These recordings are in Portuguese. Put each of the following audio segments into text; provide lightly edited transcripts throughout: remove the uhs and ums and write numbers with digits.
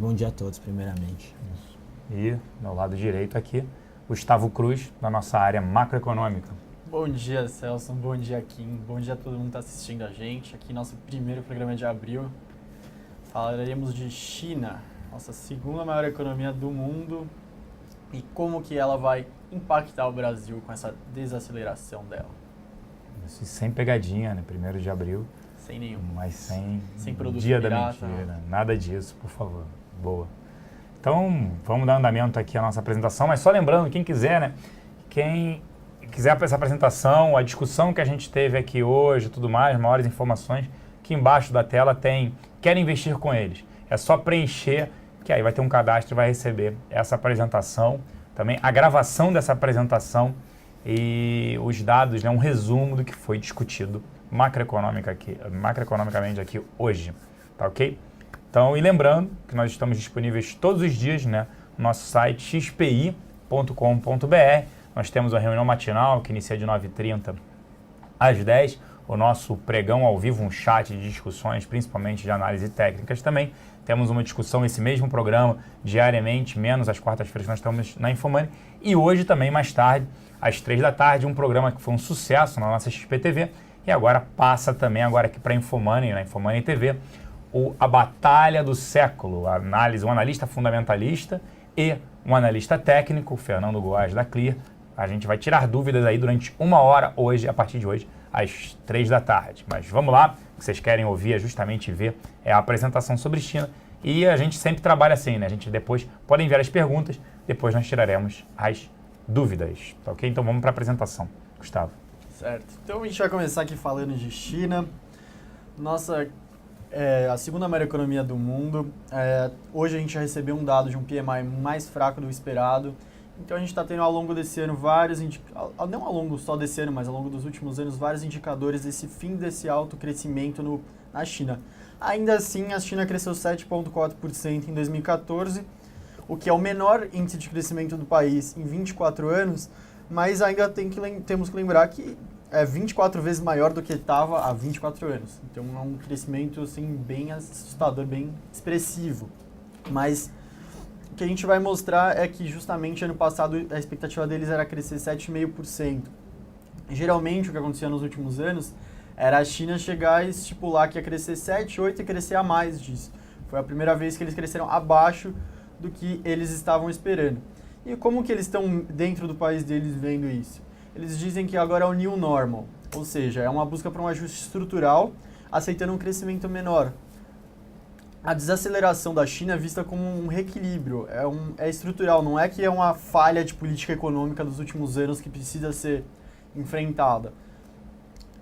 bom dia a todos, primeiramente. Isso. E, do lado direito aqui, Gustavo Cruz, da nossa área macroeconômica. Bom dia, Celso. Bom dia, Kim. Bom dia a todo mundo que está assistindo a gente. Aqui nosso primeiro programa de abril. Falaremos de China, nossa segunda maior economia do mundo, e como que ela vai impactar o Brasil com essa desaceleração dela. Isso, sem pegadinha, né? 1º de abril. Sem nenhum. Mas sem produto dia pirata, da mentira. Nada disso, por favor. Boa. Então, vamos dar andamento aqui à nossa apresentação, mas só lembrando, quem quiser, né? Quem quiser essa apresentação, a discussão que a gente teve aqui hoje e tudo mais, maiores informações, aqui embaixo da tela tem Quer Investir com Eles. É só preencher, que aí vai ter um cadastro e vai receber essa apresentação, também a gravação dessa apresentação e os dados, né, um resumo do que foi discutido macroeconomicamente aqui hoje, tá ok? Então, e lembrando que nós estamos disponíveis todos os dias, né, no nosso site xpi.com.br. Nós temos a reunião matinal que inicia de 9h30 às 10h, o nosso pregão ao vivo, um chat de discussões, principalmente de análise técnicas também. Temos uma discussão, esse mesmo programa, diariamente, menos às quartas-feiras que nós estamos na Infomoney. E hoje também, mais tarde, às 3h, um programa que foi um sucesso na nossa XP-TV. E agora passa também agora aqui para a Infomoney, na Infomoney TV, a Batalha do Século, a análise, um analista fundamentalista e um analista técnico, Fernando Goaz da Clear. A gente vai tirar dúvidas aí durante 1 hora hoje, a partir de hoje, às 3h. Mas vamos lá, o que vocês querem ouvir é justamente ver a apresentação sobre China. E a gente sempre trabalha assim, né? A gente depois pode enviar as perguntas, depois nós tiraremos as dúvidas, tá ok? Então vamos para a apresentação. Gustavo. Certo. Então a gente vai começar aqui falando de China. Nossa, a segunda maior economia do mundo. Hoje a gente já recebeu um dado de um PMI mais fraco do esperado. Então a gente está tendo ao longo desse ano não ao longo só desse ano, mas ao longo dos últimos anos, vários indicadores desse fim desse alto crescimento na China. Ainda assim, a China cresceu 7,4% em 2014, o que é o menor índice de crescimento do país em 24 anos, mas ainda temos que lembrar que é 24 vezes maior do que estava há 24 anos. Então é um crescimento assim, bem assustador, bem expressivo. Mas o que a gente vai mostrar é que justamente ano passado a expectativa deles era crescer 7,5%. Geralmente o que acontecia nos últimos anos era a China chegar e estipular que ia crescer 7, 8 e crescer a mais disso. Foi a primeira vez que eles cresceram abaixo do que eles estavam esperando. E como que eles estão dentro do país deles vendo isso? Eles dizem que agora é o new normal, ou seja, é uma busca para um ajuste estrutural, aceitando um crescimento menor. A desaceleração da China é vista como um reequilíbrio, é estrutural, não é que é uma falha de política econômica dos últimos anos que precisa ser enfrentada.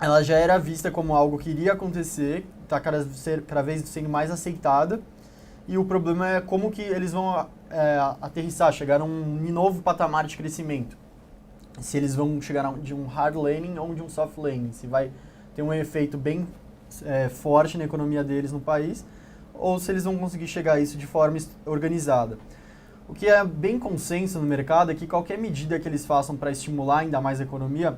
Ela já era vista como algo que iria acontecer, está cada vez sendo mais aceitada, e o problema é como que eles vão aterrissar, chegar a um novo patamar de crescimento. Se eles vão chegar de um hard landing ou de um soft landing, se vai ter um efeito bem forte na economia deles no país, ou se eles vão conseguir chegar a isso de forma organizada. O que é bem consenso no mercado é que qualquer medida que eles façam para estimular ainda mais a economia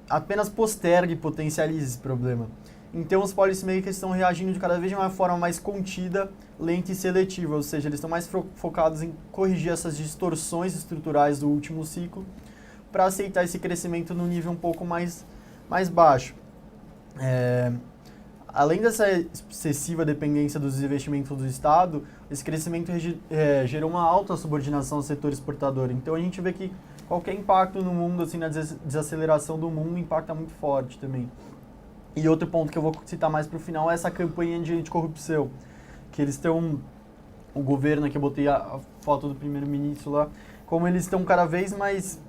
apenas posterga e potencializa esse problema. Então os policymakers estão reagindo de cada vez de uma forma mais contida, lenta e seletiva, ou seja, eles estão mais focados em corrigir essas distorções estruturais do último ciclo para aceitar esse crescimento num nível um pouco mais baixo. Além dessa excessiva dependência dos investimentos do Estado, esse crescimento gerou uma alta subordinação ao setor exportador. Então a gente vê que qualquer impacto no mundo, assim, na desaceleração do mundo, impacta muito forte também. E outro ponto que eu vou citar mais para o final é essa campanha de anticorrupção, que eles estão, o governo, aqui eu botei a foto do primeiro-ministro lá, como eles estão cada vez mais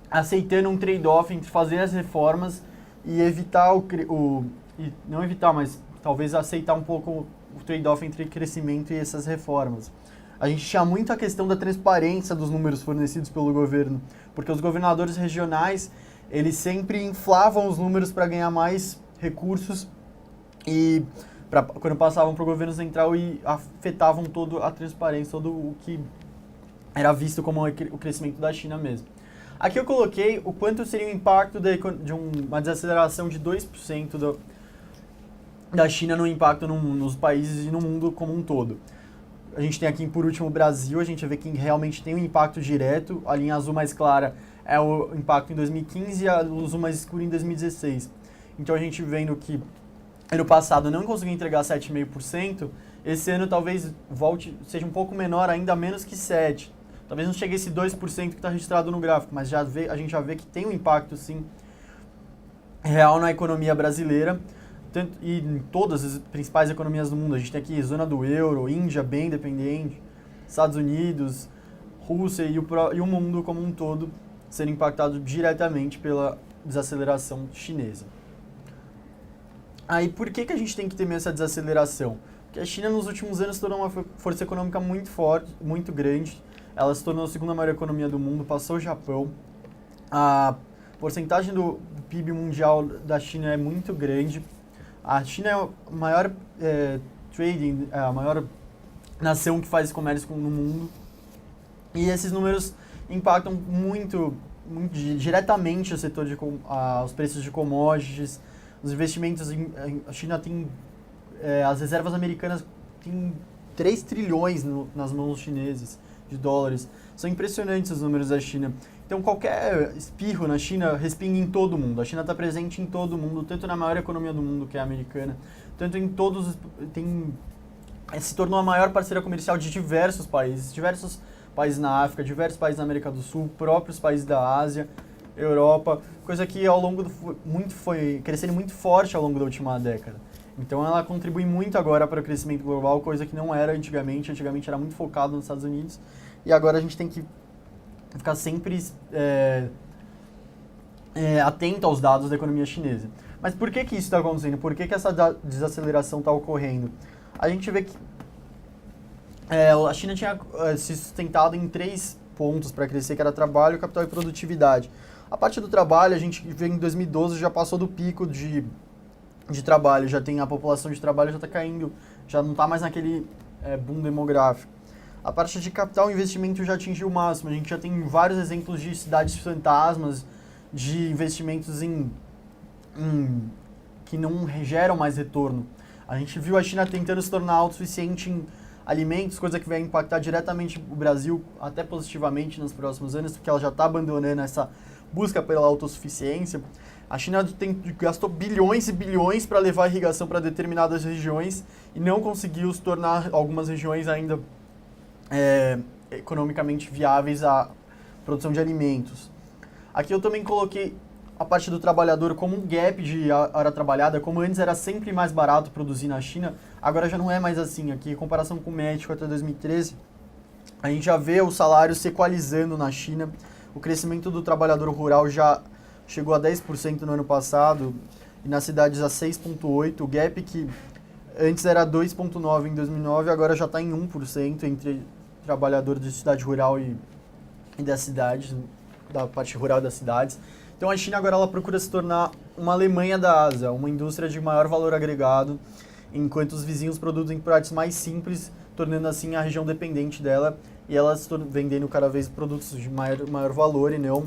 aceitando um trade-off entre fazer as reformas e evitar não evitar, mas talvez aceitar um pouco o trade-off entre crescimento e essas reformas. A gente tinha muito a questão da transparência dos números fornecidos pelo governo, porque os governadores regionais, eles sempre inflavam os números para ganhar mais recursos e quando passavam para o governo central e afetavam toda a transparência, todo o que era visto como o crescimento da China mesmo. Aqui eu coloquei o quanto seria o impacto de uma desaceleração de 2% da China no impacto nos países e no mundo como um todo. A gente tem aqui, por último, o Brasil, a gente vê que realmente tem um impacto direto. A linha azul mais clara é o impacto em 2015 e a azul mais escura em 2016. Então a gente vendo que ano passado não conseguiu entregar 7,5%, esse ano talvez seja um pouco menor, ainda menos que 7%. Talvez não chegue a esse 2% que está registrado no gráfico, mas a gente já vê que tem um impacto, sim, real na economia brasileira e em todas as principais economias do mundo. A gente tem aqui zona do euro, Índia bem dependente, Estados Unidos, Rússia e o mundo como um todo sendo impactado diretamente pela desaceleração chinesa. Aí por que a gente tem que temer essa desaceleração? Porque a China nos últimos anos se tornou uma força econômica muito forte, muito grande. Ela se tornou a segunda maior economia do mundo, passou o Japão. A porcentagem do PIB mundial da China é muito grande. A China é a maior a maior nação que faz comércio no mundo. E esses números impactam muito diretamente o setor os preços de commodities, os investimentos. A China tem, as reservas americanas têm 3 trilhões nas mãos chineses de dólares. São impressionantes os números da China. Então qualquer espirro na China respinga em todo mundo. A China está presente em todo mundo, tanto na maior economia do mundo, que é a americana, tanto em todos se tornou a maior parceira comercial de diversos países na África, diversos países na América do Sul, próprios países da Ásia, Europa, coisa que ao longo foi crescendo muito forte ao longo da última década. Então ela contribui muito agora para o crescimento global, coisa que não era antigamente. Antigamente era muito focado nos Estados Unidos e agora a gente tem que ficar sempre atento aos dados da economia chinesa. Mas por que isso está acontecendo? Por que essa desaceleração está ocorrendo? A gente vê que a China tinha se sustentado em 3 pontos para crescer, que era trabalho, capital e produtividade. A parte do trabalho, a gente vê em 2012 já passou do pico de trabalho, a população de trabalho já está caindo, já não está mais naquele boom demográfico. A parte de capital e investimento já atingiu o máximo. A gente já tem vários exemplos de cidades fantasmas, de investimentos que não geram mais retorno. A gente viu a China tentando se tornar autossuficiente em alimentos, coisa que vai impactar diretamente o Brasil, até positivamente nos próximos anos, porque ela já está abandonando essa busca pela autossuficiência. A China gastou bilhões e bilhões para levar irrigação para determinadas regiões e não conseguiu se tornar algumas regiões ainda economicamente viáveis à produção de alimentos. Aqui eu também coloquei a parte do trabalhador como um gap de hora trabalhada. Como antes era sempre mais barato produzir na China, agora já não é mais assim. Aqui, em comparação com o México até 2013, a gente já vê o salário se equalizando na China. O crescimento do trabalhador rural já chegou a 10% no ano passado e nas cidades a 6,8%. O gap que antes era 2,9% em 2009, agora já está em 1% entre trabalhadores de cidade rural e das cidades, da parte rural das cidades. Então a China agora ela procura se tornar uma Alemanha da Ásia, uma indústria de maior valor agregado, enquanto os vizinhos produzem pratos mais simples, tornando assim a região dependente dela e elas vendendo cada vez produtos de maior valor e não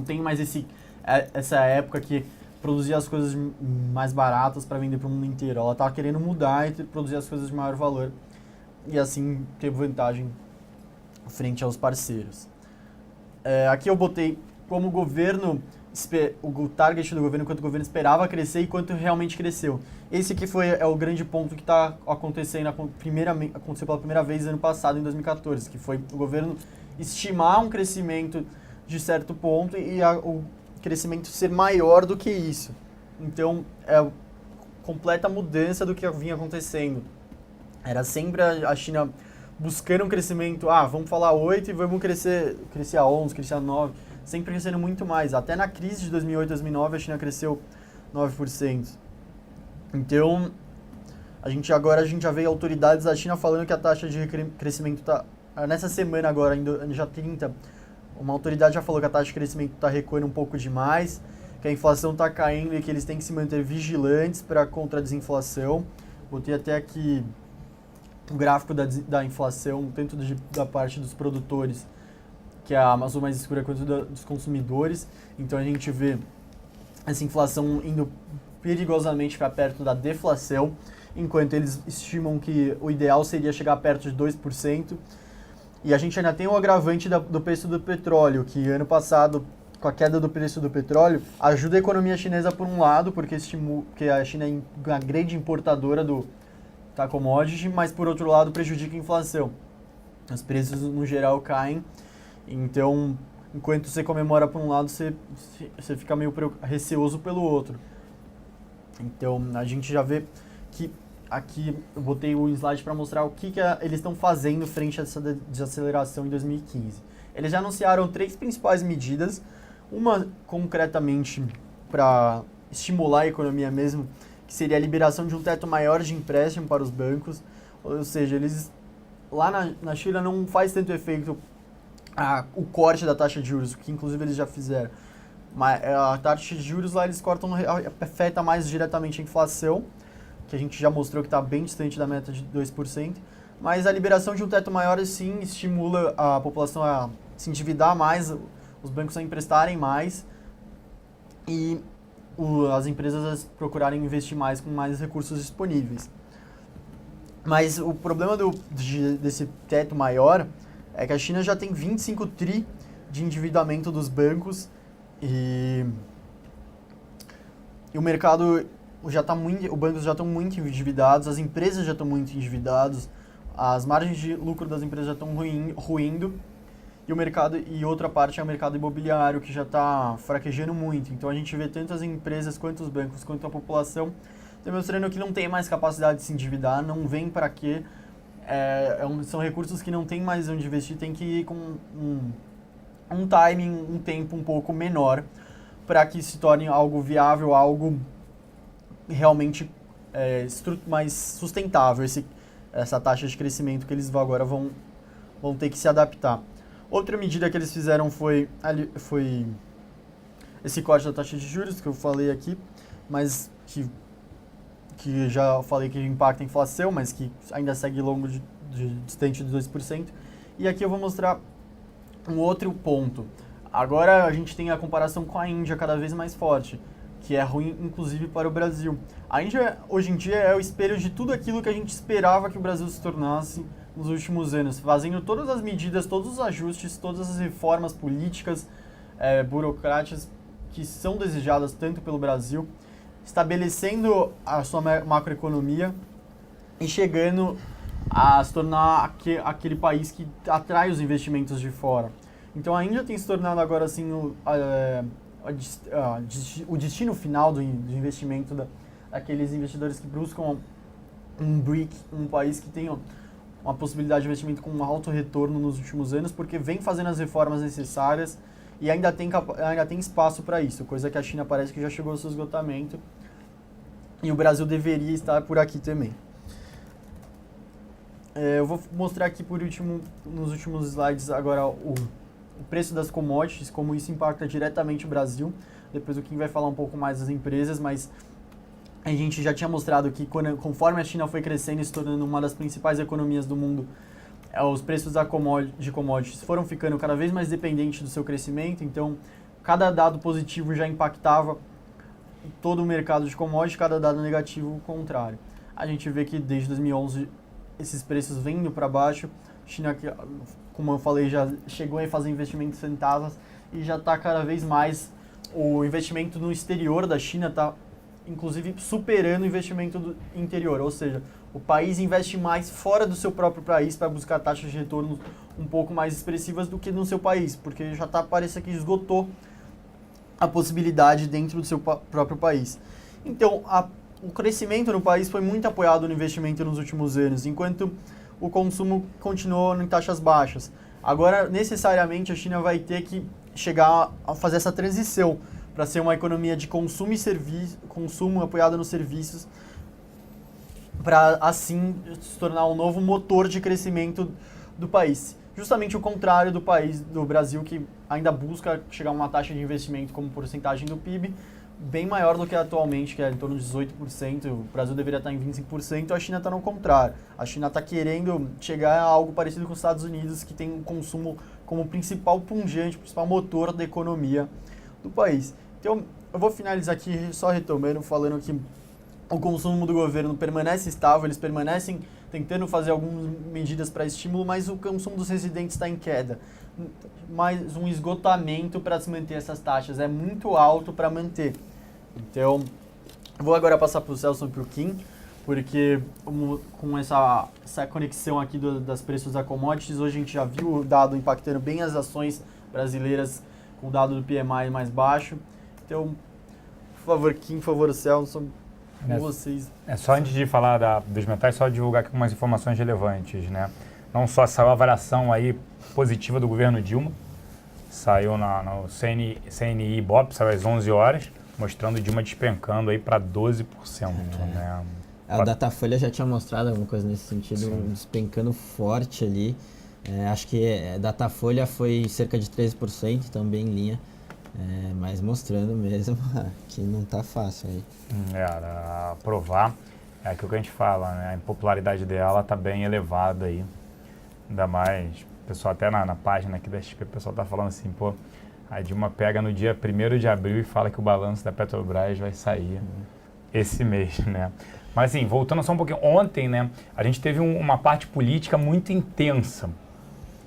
tem mais essa época que produzia as coisas mais baratas para vender para o mundo inteiro. Ela está querendo mudar e produzir as coisas de maior valor e assim ter vantagem frente aos parceiros. Aqui eu botei como o governo, o target do governo, quanto o governo esperava crescer e quanto realmente cresceu. Esse aqui é o grande ponto que está acontecendo, aconteceu pela primeira vez ano passado, em 2014, que foi o governo estimar um crescimento de certo ponto e o crescimento ser maior do que isso. Então, é completa mudança do que vinha acontecendo. Era sempre a China buscando um crescimento, vamos falar 8 e vamos crescer a 11, crescer a 9, sempre crescendo muito mais. Até na crise de 2008, 2009, a China cresceu 9%. Então, a gente já vê autoridades da China falando que a taxa de crescimento está... Nessa semana agora, em dia 30, uma autoridade já falou que a taxa de crescimento está recuando um pouco demais, que a inflação está caindo e que eles têm que se manter vigilantes contra a desinflação. Botei até aqui o gráfico da inflação, tanto da parte dos produtores, que é a azul mais escura, quanto dos consumidores. Então a gente vê essa inflação indo perigosamente para perto da deflação. enquanto eles estimam que o ideal seria chegar perto de 2%. E a gente ainda tem o agravante do preço do petróleo, que ano passado, com a queda do preço do petróleo, ajuda a economia chinesa por um lado, porque a China é uma grande importadora da commodity, mas por outro lado prejudica a inflação. Os preços no geral caem, então enquanto você comemora por um lado, você fica meio receoso pelo outro. Então a gente já vê que aqui eu botei o slide para mostrar o que eles estão fazendo frente a essa desaceleração em 2015. Eles já anunciaram 3 principais medidas, uma concretamente para estimular a economia mesmo, que seria a liberação de um teto maior de empréstimo para os bancos, ou seja, eles lá na China não faz tanto efeito o corte da taxa de juros, que inclusive eles já fizeram. Mas a taxa de juros lá eles cortam, afeta mais diretamente a inflação, que a gente já mostrou que está bem distante da meta de 2%, mas a liberação de um teto maior sim estimula a população a se endividar mais, os bancos a emprestarem mais e as empresas a procurarem investir mais com mais recursos disponíveis. Mas o problema desse teto maior é que a China já tem 25 tri de endividamento dos bancos e o mercado já está muito, os bancos já estão muito endividados, as empresas já estão muito endividadas, as margens de lucro das empresas já estão ruindo e outra parte é o mercado imobiliário que já está fraquejando muito. Então a gente vê tanto as empresas quanto os bancos quanto a população demonstrando que não tem mais capacidade de se endividar, não vem para quê. São recursos que não tem mais onde investir, tem que ir com um timing, um tempo um pouco menor para que se torne algo viável, algo realmente mais sustentável, essa taxa de crescimento que eles agora vão ter que se adaptar. Outra medida que eles fizeram foi esse corte da taxa de juros, que eu falei aqui, mas que já falei que impacta a inflação, mas que ainda segue longo distante de 2%. E aqui eu vou mostrar um outro ponto. Agora a gente tem a comparação com a Índia cada vez mais forte, que é ruim inclusive para o Brasil. A Índia hoje em dia é o espelho de tudo aquilo que a gente esperava que o Brasil se tornasse nos últimos anos, fazendo todas as medidas, todos os ajustes, todas as reformas políticas, burocráticas que são desejadas tanto pelo Brasil, estabelecendo a sua macroeconomia e chegando a se tornar aquele país que atrai os investimentos de fora. Então a Índia tem se tornado agora assim o destino final do investimento daqueles investidores que buscam um BRIC, um país que tem uma possibilidade de investimento com um alto retorno nos últimos anos, porque vem fazendo as reformas necessárias e ainda tem espaço para isso, coisa que a China parece que já chegou ao seu esgotamento e o Brasil deveria estar por aqui também. Eu vou mostrar aqui por último, nos últimos slides agora o preço das commodities, como isso impacta diretamente o Brasil. Depois o Kim vai falar um pouco mais das empresas, mas a gente já tinha mostrado que conforme a China foi crescendo e se tornando uma das principais economias do mundo, os preços de commodities foram ficando cada vez mais dependentes do seu crescimento, então cada dado positivo já impactava todo o mercado de commodities, cada dado negativo o contrário. A gente vê que desde 2011 esses preços vêm indo para baixo, a China, como eu falei, já chegou a fazer investimentos centavos e já está cada vez mais, o investimento no exterior da China está inclusive superando o investimento do interior, ou seja, o país investe mais fora do seu próprio país para buscar taxas de retorno um pouco mais expressivas do que no seu país, porque já parece que esgotou a possibilidade dentro do seu próprio país. Então, o crescimento no país foi muito apoiado no investimento nos últimos anos, enquanto o consumo continuou em taxas baixas. Agora, necessariamente, a China vai ter que chegar a fazer essa transição para ser uma economia de consumo e consumo apoiada nos serviços, para assim se tornar um novo motor de crescimento do país. Justamente o contrário do Brasil, que ainda busca chegar a uma taxa de investimento como porcentagem do PIB bem maior do que atualmente, que é em torno de 18%, o Brasil deveria estar em 25%, a China está no contrário. A China está querendo chegar a algo parecido com os Estados Unidos, que tem o consumo como principal pungente, principal motor da economia do país. Então, eu vou finalizar aqui só retomando, falando que o consumo do governo permanece estável, eles permanecem tentando fazer algumas medidas para estímulo, mas o consumo dos residentes está em queda. Mais um esgotamento para se manter essas taxas, é muito alto para manter. Então, vou agora passar para o Celso e para o Kim, porque com essa conexão aqui das preços da commodities, hoje a gente já viu o dado impactando bem as ações brasileiras com o dado do PMI mais baixo. Então, por favor, Kim, por favor, Celso, com vocês. Só antes de falar dos metais, só divulgar aqui algumas informações relevantes, né? Não só saiu a avaliação aí positiva do governo Dilma, saiu no CNI Ibope, saiu às 11 horas, mostrando Dilma despencando aí para 12%, né? O Datafolha já tinha mostrado alguma coisa nesse sentido, despencando forte ali. Acho que Datafolha foi cerca de 13%, também em linha. Mas mostrando mesmo que não tá fácil aí. Provar é aquilo que a gente fala, né? A impopularidade dela tá bem elevada aí. Ainda mais, o pessoal até na página aqui da XP, o pessoal tá falando assim, pô, a Dilma pega no dia 1º de abril e fala que o balanço da Petrobras vai sair esse mês, né? Mas assim, voltando só um pouquinho, ontem, né, a gente teve uma parte política muito intensa.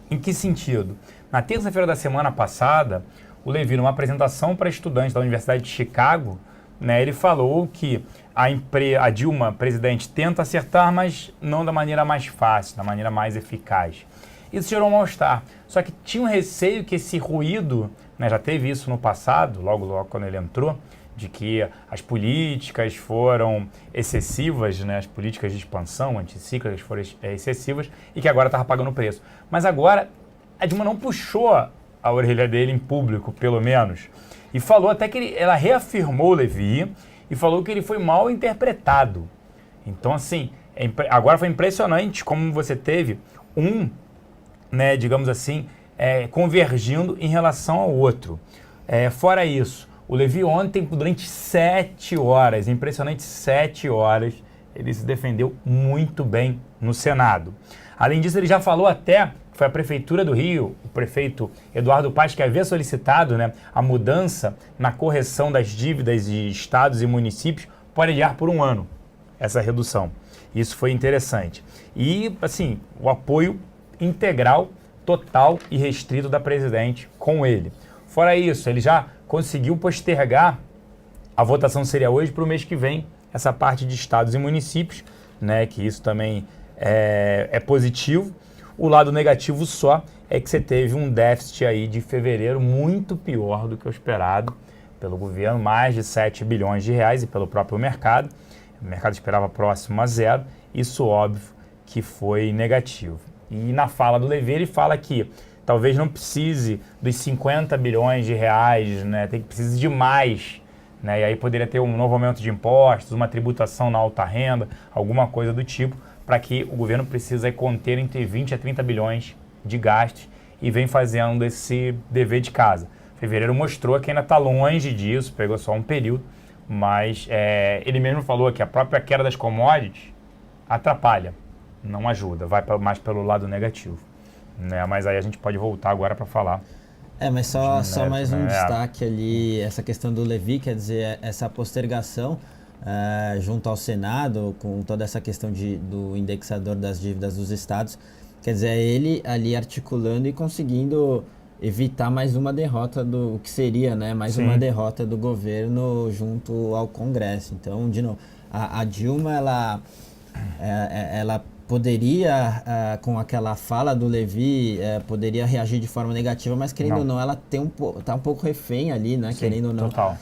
Em que sentido? Na terça-feira da semana passada, o Levy, numa apresentação para estudantes da Universidade de Chicago, né, ele falou que a Dilma, presidente, tenta acertar, mas não da maneira mais fácil, da maneira mais eficaz. Isso gerou um mal-estar. Só que tinha um receio que esse ruído, né, já teve isso no passado, logo quando ele entrou, de que as políticas foram excessivas, né, as políticas de expansão anticíclicas foram excessivas e que agora estava pagando o preço. Mas agora a Dilma não puxou a orelha dele em público, pelo menos, e falou até que ela reafirmou o Levy e falou que ele foi mal interpretado. Então, assim, agora foi impressionante como você teve né, digamos assim, convergindo em relação ao outro. Fora isso, o Levy ontem, durante 7 horas, impressionante 7 horas, ele se defendeu muito bem no Senado. Além disso, ele já falou até, foi a Prefeitura do Rio, o prefeito Eduardo Paes, que havia solicitado, né, a mudança na correção das dívidas de estados e municípios, pode adiar por 1 ano essa redução. Isso foi interessante. E, assim, o apoio integral, total e restrito da presidente com ele. Fora isso, ele já conseguiu postergar, a votação seria hoje para o mês que vem, essa parte de estados e municípios, né, que isso também é positivo. O lado negativo só é que você teve um déficit aí de fevereiro muito pior do que o esperado pelo governo, mais de 7 bilhões de reais e pelo próprio mercado. O mercado esperava próximo a zero, isso óbvio que foi negativo. E na fala do Levy, ele fala que talvez não precise dos 50 bilhões de reais, né? Precise de mais, né? E aí poderia ter um novo aumento de impostos, uma tributação na alta renda, alguma coisa do tipo, para que o governo precise conter entre 20 a 30 bilhões de gastos e vem fazendo esse dever de casa. Fevereiro mostrou que ainda está longe disso, pegou só um período, mas ele mesmo falou que a própria queda das commodities atrapalha, não ajuda, vai mais pelo lado negativo. Né? Mas aí a gente pode voltar agora para falar. Mas só mais um destaque ali, essa questão do Levy, quer dizer, essa postergação junto ao Senado, com toda essa questão do indexador das dívidas dos estados, quer dizer, ele ali articulando e conseguindo evitar mais uma derrota do que seria, né, mais uma derrota do governo junto ao Congresso. Então, de novo, a Dilma, ela poderia, com aquela fala do Levy, poderia reagir de forma negativa, mas querendo ou não, ela tá um pouco refém ali, né? Sim, querendo ou não, total.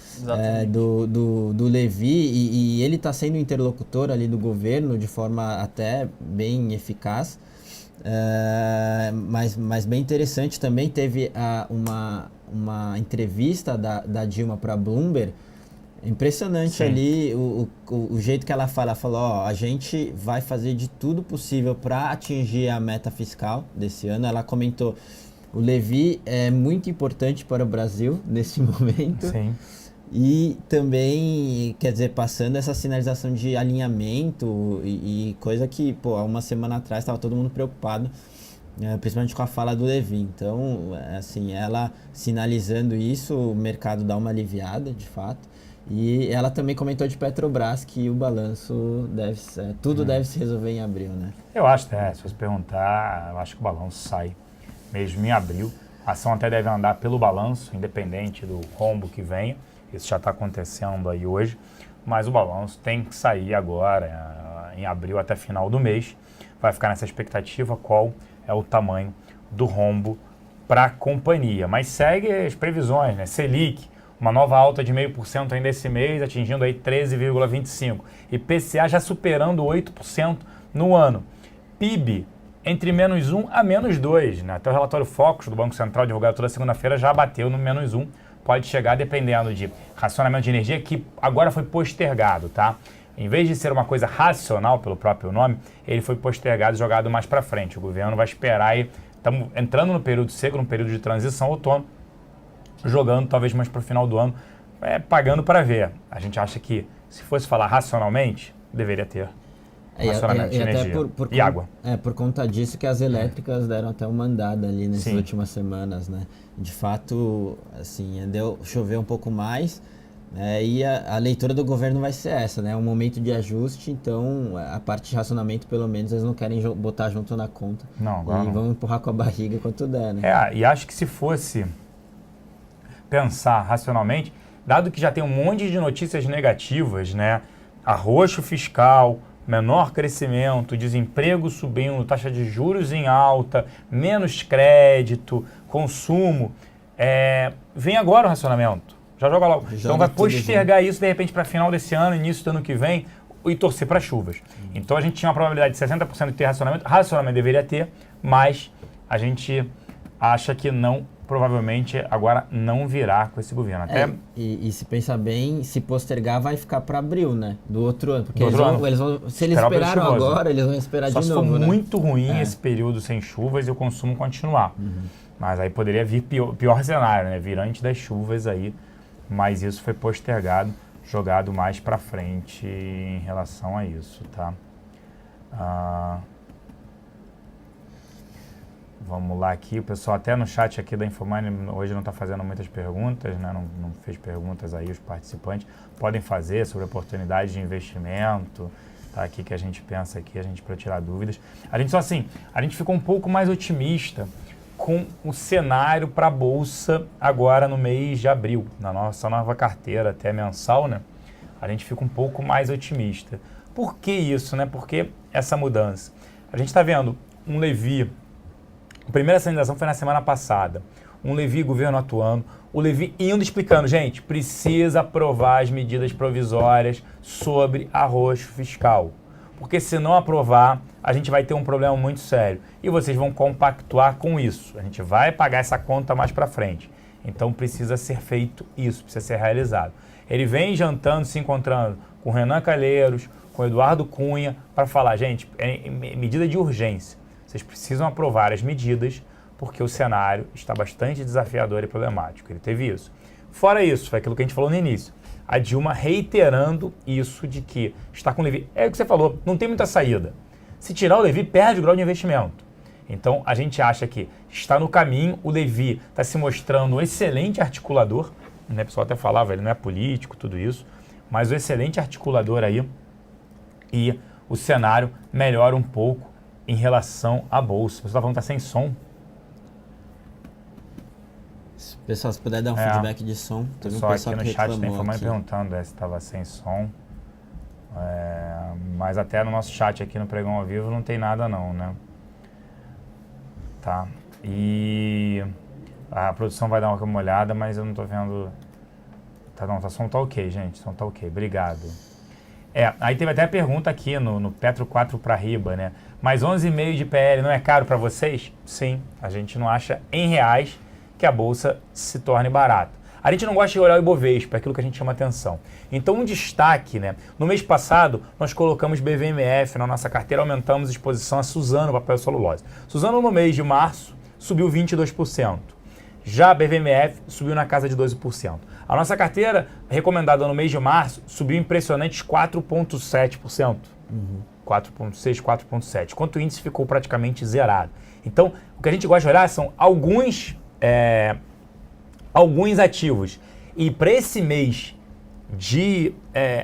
do Levy, e ele está sendo interlocutor ali do governo de forma até bem eficaz, mas bem interessante também. Teve uma entrevista da Dilma para Bloomberg. Impressionante ali o jeito que ela falou, a gente vai fazer de tudo possível para atingir a meta fiscal desse ano. Ela comentou, o Levy é muito importante para o Brasil nesse momento. Sim. E também, quer dizer, passando essa sinalização de alinhamento e coisa que, há uma semana atrás estava todo mundo preocupado, principalmente com a fala do Levy. Então, assim, ela sinalizando isso, o mercado dá uma aliviada, de fato. E ela também comentou de Petrobras que o balanço tudo deve se resolver em abril, né? Eu acho, se você perguntar, eu acho que o balanço sai mesmo em abril. A ação até deve andar pelo balanço, independente do rombo que venha. Isso já está acontecendo aí hoje. Mas o balanço tem que sair agora, em abril até final do mês. Vai ficar nessa expectativa qual é o tamanho do rombo para a companhia. Mas segue as previsões, né? Selic, uma nova alta de 0,5% ainda esse mês, atingindo aí 13,25%. IPCA já superando 8% no ano. PIB entre -1 a -2, né? Até o relatório Focus do Banco Central, divulgado toda segunda-feira, já bateu no -1. Pode chegar dependendo de racionamento de energia, que agora foi postergado, tá? Em vez de ser uma coisa racional, pelo próprio nome, ele foi postergado e jogado mais para frente. O governo vai esperar aí, estamos entrando no período seco, no período de transição, outono, jogando talvez mais para o final do ano, pagando para ver. A gente acha que, se fosse falar racionalmente, deveria ter racionamento de energia e água. Por conta disso que as elétricas deram até uma andada ali nessas últimas semanas, né? De fato, assim, choveu um pouco mais, né? E a leitura do governo vai ser essa, né? É um momento de ajuste, então a parte de racionamento, pelo menos, eles não querem botar junto na conta. Não, agora não. Vão empurrar com a barriga quanto der, né? E acho que se fosse pensar racionalmente, dado que já tem um monte de notícias negativas, né? Arroxo fiscal, menor crescimento, desemprego subindo, taxa de juros em alta, menos crédito, consumo. Vem agora o racionamento. Já joga logo. Então vai postergar isso de repente para final desse ano, início do ano que vem, e torcer para chuvas. Então a gente tinha uma probabilidade de 60% de ter racionamento. Racionamento deveria ter, mas a gente acha que não, provavelmente agora não virá com esse governo. E se pensar bem, se postergar vai ficar para abril, né? Do outro ano. Porque se eles esperaram agora, eles vão esperar só de novo, se for né? muito ruim esse período sem chuvas e o consumo continuar. Mas aí poderia vir pior cenário, né? Vir antes das chuvas aí. Mas isso foi postergado, jogado mais para frente em relação a isso, tá? Vamos lá aqui, o pessoal até no chat aqui da Infomoney hoje não está fazendo muitas perguntas, né? Não fez perguntas aí, os participantes podem fazer sobre oportunidades de investimento, tá? Aqui que a gente pensa aqui, a gente para tirar dúvidas. A gente ficou um pouco mais otimista com o cenário para a Bolsa agora no mês de abril, na nossa nova carteira até mensal, né? A gente fica um pouco mais otimista. Por que isso, né? Por que essa mudança? A gente está vendo um Levi, a primeira sinalização foi na semana passada, um Levi governo atuando, o Levi indo explicando, gente, precisa aprovar as medidas provisórias sobre arroxo fiscal. Porque se não aprovar, a gente vai ter um problema muito sério. E vocês vão compactuar com isso. A gente vai pagar essa conta mais para frente. Então precisa ser feito isso, precisa ser realizado. Ele vem jantando, se encontrando com Renan Calheiros, com Eduardo Cunha, para falar, gente, medida de urgência. Vocês precisam aprovar as medidas, porque o cenário está bastante desafiador e problemático. Ele teve isso. Fora isso, foi aquilo que a gente falou no início. A Dilma reiterando isso de que está com o Levi. É o que você falou, não tem muita saída. Se tirar o Levi, perde o grau de investimento. Então, a gente acha que está no caminho, o Levi está se mostrando um excelente articulador, né? O pessoal até falava, ele não é político, tudo isso, mas um excelente articulador aí, e o cenário melhora um pouco em relação à Bolsa. O pessoal está falando que está sem som. Pessoal, se puder dar um feedback de som. Teve um pessoal aqui no chat tem informação perguntando se estava sem som. Mas até no nosso chat aqui no Pregão ao Vivo não tem nada não, né? Tá. E a produção vai dar uma olhada, mas eu não tô vendo. Tá, não, o som tá ok, gente. O som tá ok. Obrigado. Aí teve até a pergunta aqui no Petro 4 para Riba, né? Mais 11,5 de PL não é caro para vocês? Sim, a gente não acha em reais que a Bolsa se torne barata. A gente não gosta de olhar o Ibovespa, é aquilo que a gente chama atenção. Então, um destaque, né? No mês passado, nós colocamos BVMF na nossa carteira, aumentamos a exposição a Suzano, papel celulose. Suzano, no mês de março, subiu 22%. Já a BVMF subiu na casa de 12%. A nossa carteira, recomendada no mês de março, subiu impressionantes 4,7%. 4,6%, 4,7%. Enquanto o índice ficou praticamente zerado. Então, o que a gente gosta de olhar são alguns ativos. E para esse mês de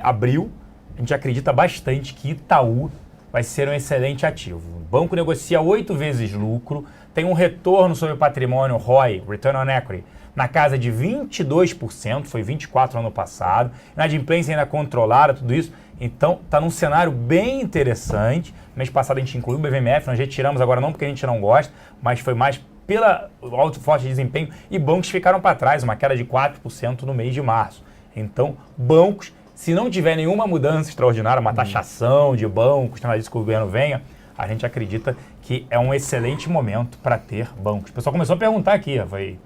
abril, a gente acredita bastante que Itaú vai ser um excelente ativo. O banco negocia 8 vezes lucro, tem um retorno sobre o patrimônio ROI, Return on Equity, na casa de 22%, foi 24% no ano passado, inadimplência ainda controlada, tudo isso. Então, está num cenário bem interessante. Mês passado a gente incluiu o BVMF, nós retiramos agora não porque a gente não gosta, mas foi mais pelo alto forte desempenho, e bancos ficaram para trás, uma queda de 4% no mês de março. Então, bancos, se não tiver nenhuma mudança extraordinária, uma taxação de bancos, nada disso que o governo venha, a gente acredita que é um excelente momento para ter bancos. O pessoal começou a perguntar aqui, vai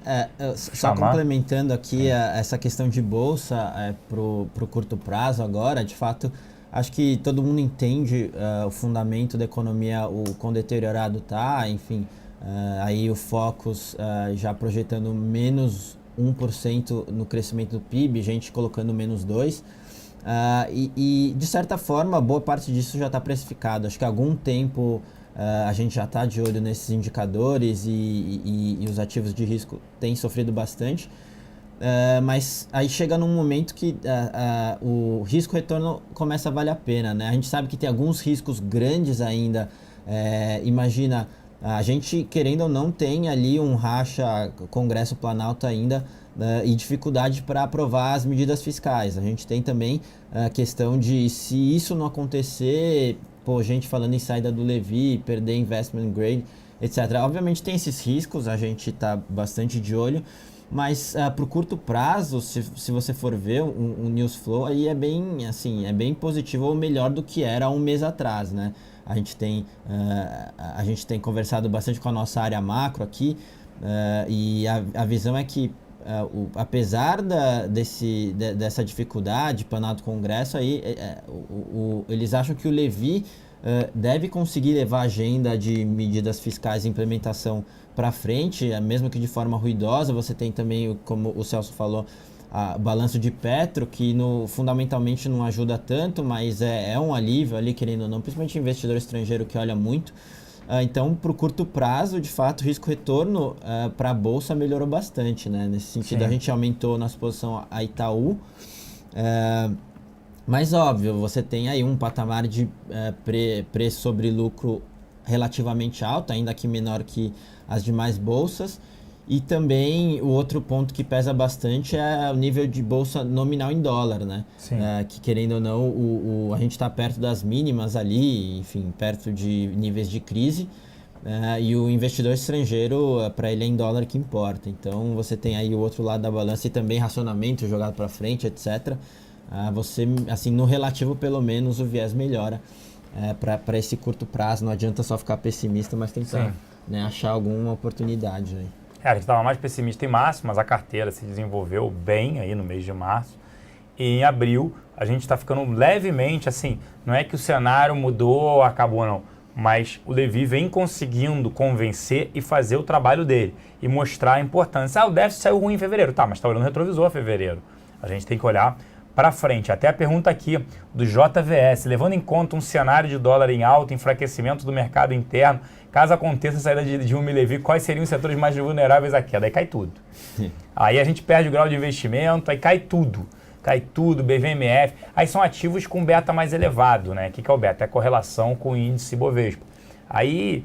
só complementando aqui essa questão de bolsa pro curto prazo agora, de fato, acho que todo mundo entende o fundamento da economia, o quão deteriorado está, enfim, aí o Focus já projetando menos 1% no crescimento do PIB, gente colocando menos 2%. E de certa forma, boa parte disso já está precificado. Acho que há algum tempo a gente já está de olho nesses indicadores e os ativos de risco têm sofrido bastante. Mas aí chega num momento que o risco-retorno começa a valer a pena, né? A gente sabe que tem alguns riscos grandes ainda. Imagina, a gente, querendo ou não, tem ali um racha Congresso Planalto ainda, e dificuldade para aprovar as medidas fiscais. A gente tem também a questão de, se isso não acontecer, gente falando em saída do Levi, perder investment grade, etc. Obviamente tem esses riscos, a gente está bastante de olho, mas para o curto prazo, se você for ver o news flow, aí é bem positivo, ou melhor do que era um mês atrás, né? A gente tem conversado bastante com a nossa área macro aqui, e a visão é que apesar dessa dificuldade para o Congresso, aí, eles acham que o Levi deve conseguir levar a agenda de medidas fiscais e implementação para frente, mesmo que de forma ruidosa. Você tem também, como o Celso falou, o balanço de Petro, que fundamentalmente não ajuda tanto, mas é um alívio ali, querendo ou não, principalmente investidor estrangeiro que olha muito. Então, para o curto prazo, de fato, o risco-retorno para a Bolsa melhorou bastante, né? Nesse sentido, sim, a gente aumentou nossa exposição a Itaú. Mas, óbvio, você tem aí um patamar de preço sobre lucro relativamente alto, ainda que menor que as demais bolsas. E também o outro ponto que pesa bastante é o nível de bolsa nominal em dólar, né? Que, querendo ou não, a gente está perto das mínimas ali, enfim, perto de níveis de crise, e o investidor estrangeiro, para ele é em dólar que importa. Então você tem aí o outro lado da balança e também racionamento jogado para frente, etc. Você, assim, no relativo pelo menos, o viés melhora para esse curto prazo. Não adianta só ficar pessimista, mas tentar, né, achar alguma oportunidade aí. A gente estava mais pessimista em março, mas a carteira se desenvolveu bem aí no mês de março. E em abril, a gente está ficando levemente, assim, não é que o cenário mudou, acabou não, mas o Levi vem conseguindo convencer e fazer o trabalho dele e mostrar a importância. O déficit saiu ruim em fevereiro, tá, mas está olhando o retrovisor a fevereiro. A gente tem que olhar para frente. Até a pergunta aqui do JVS, levando em conta um cenário de dólar em alta, enfraquecimento do mercado interno, caso aconteça a saída de Dilma e Levi, quais seriam os setores mais vulneráveis à queda? Aí cai tudo. Aí a gente perde o grau de investimento, aí cai tudo. Cai tudo, BVMF. Aí são ativos com beta mais elevado, né? O que é o beta? É a correlação com o índice Bovespa. Aí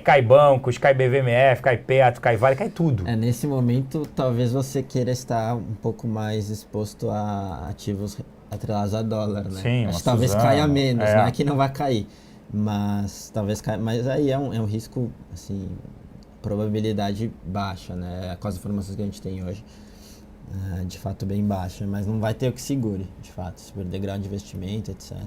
cai bancos, cai BVMF, cai Petro, cai Vale, cai tudo. Nesse momento, talvez você queira estar um pouco mais exposto a ativos atrelados a dólar, né? Sim, acho que talvez caia menos, não é que não vai cair. Mas talvez caia, mas aí é um risco, assim, probabilidade baixa, né? Com as informações que a gente tem hoje, de fato bem baixa, mas não vai ter o que segure, de fato, se perder grau de investimento, etc.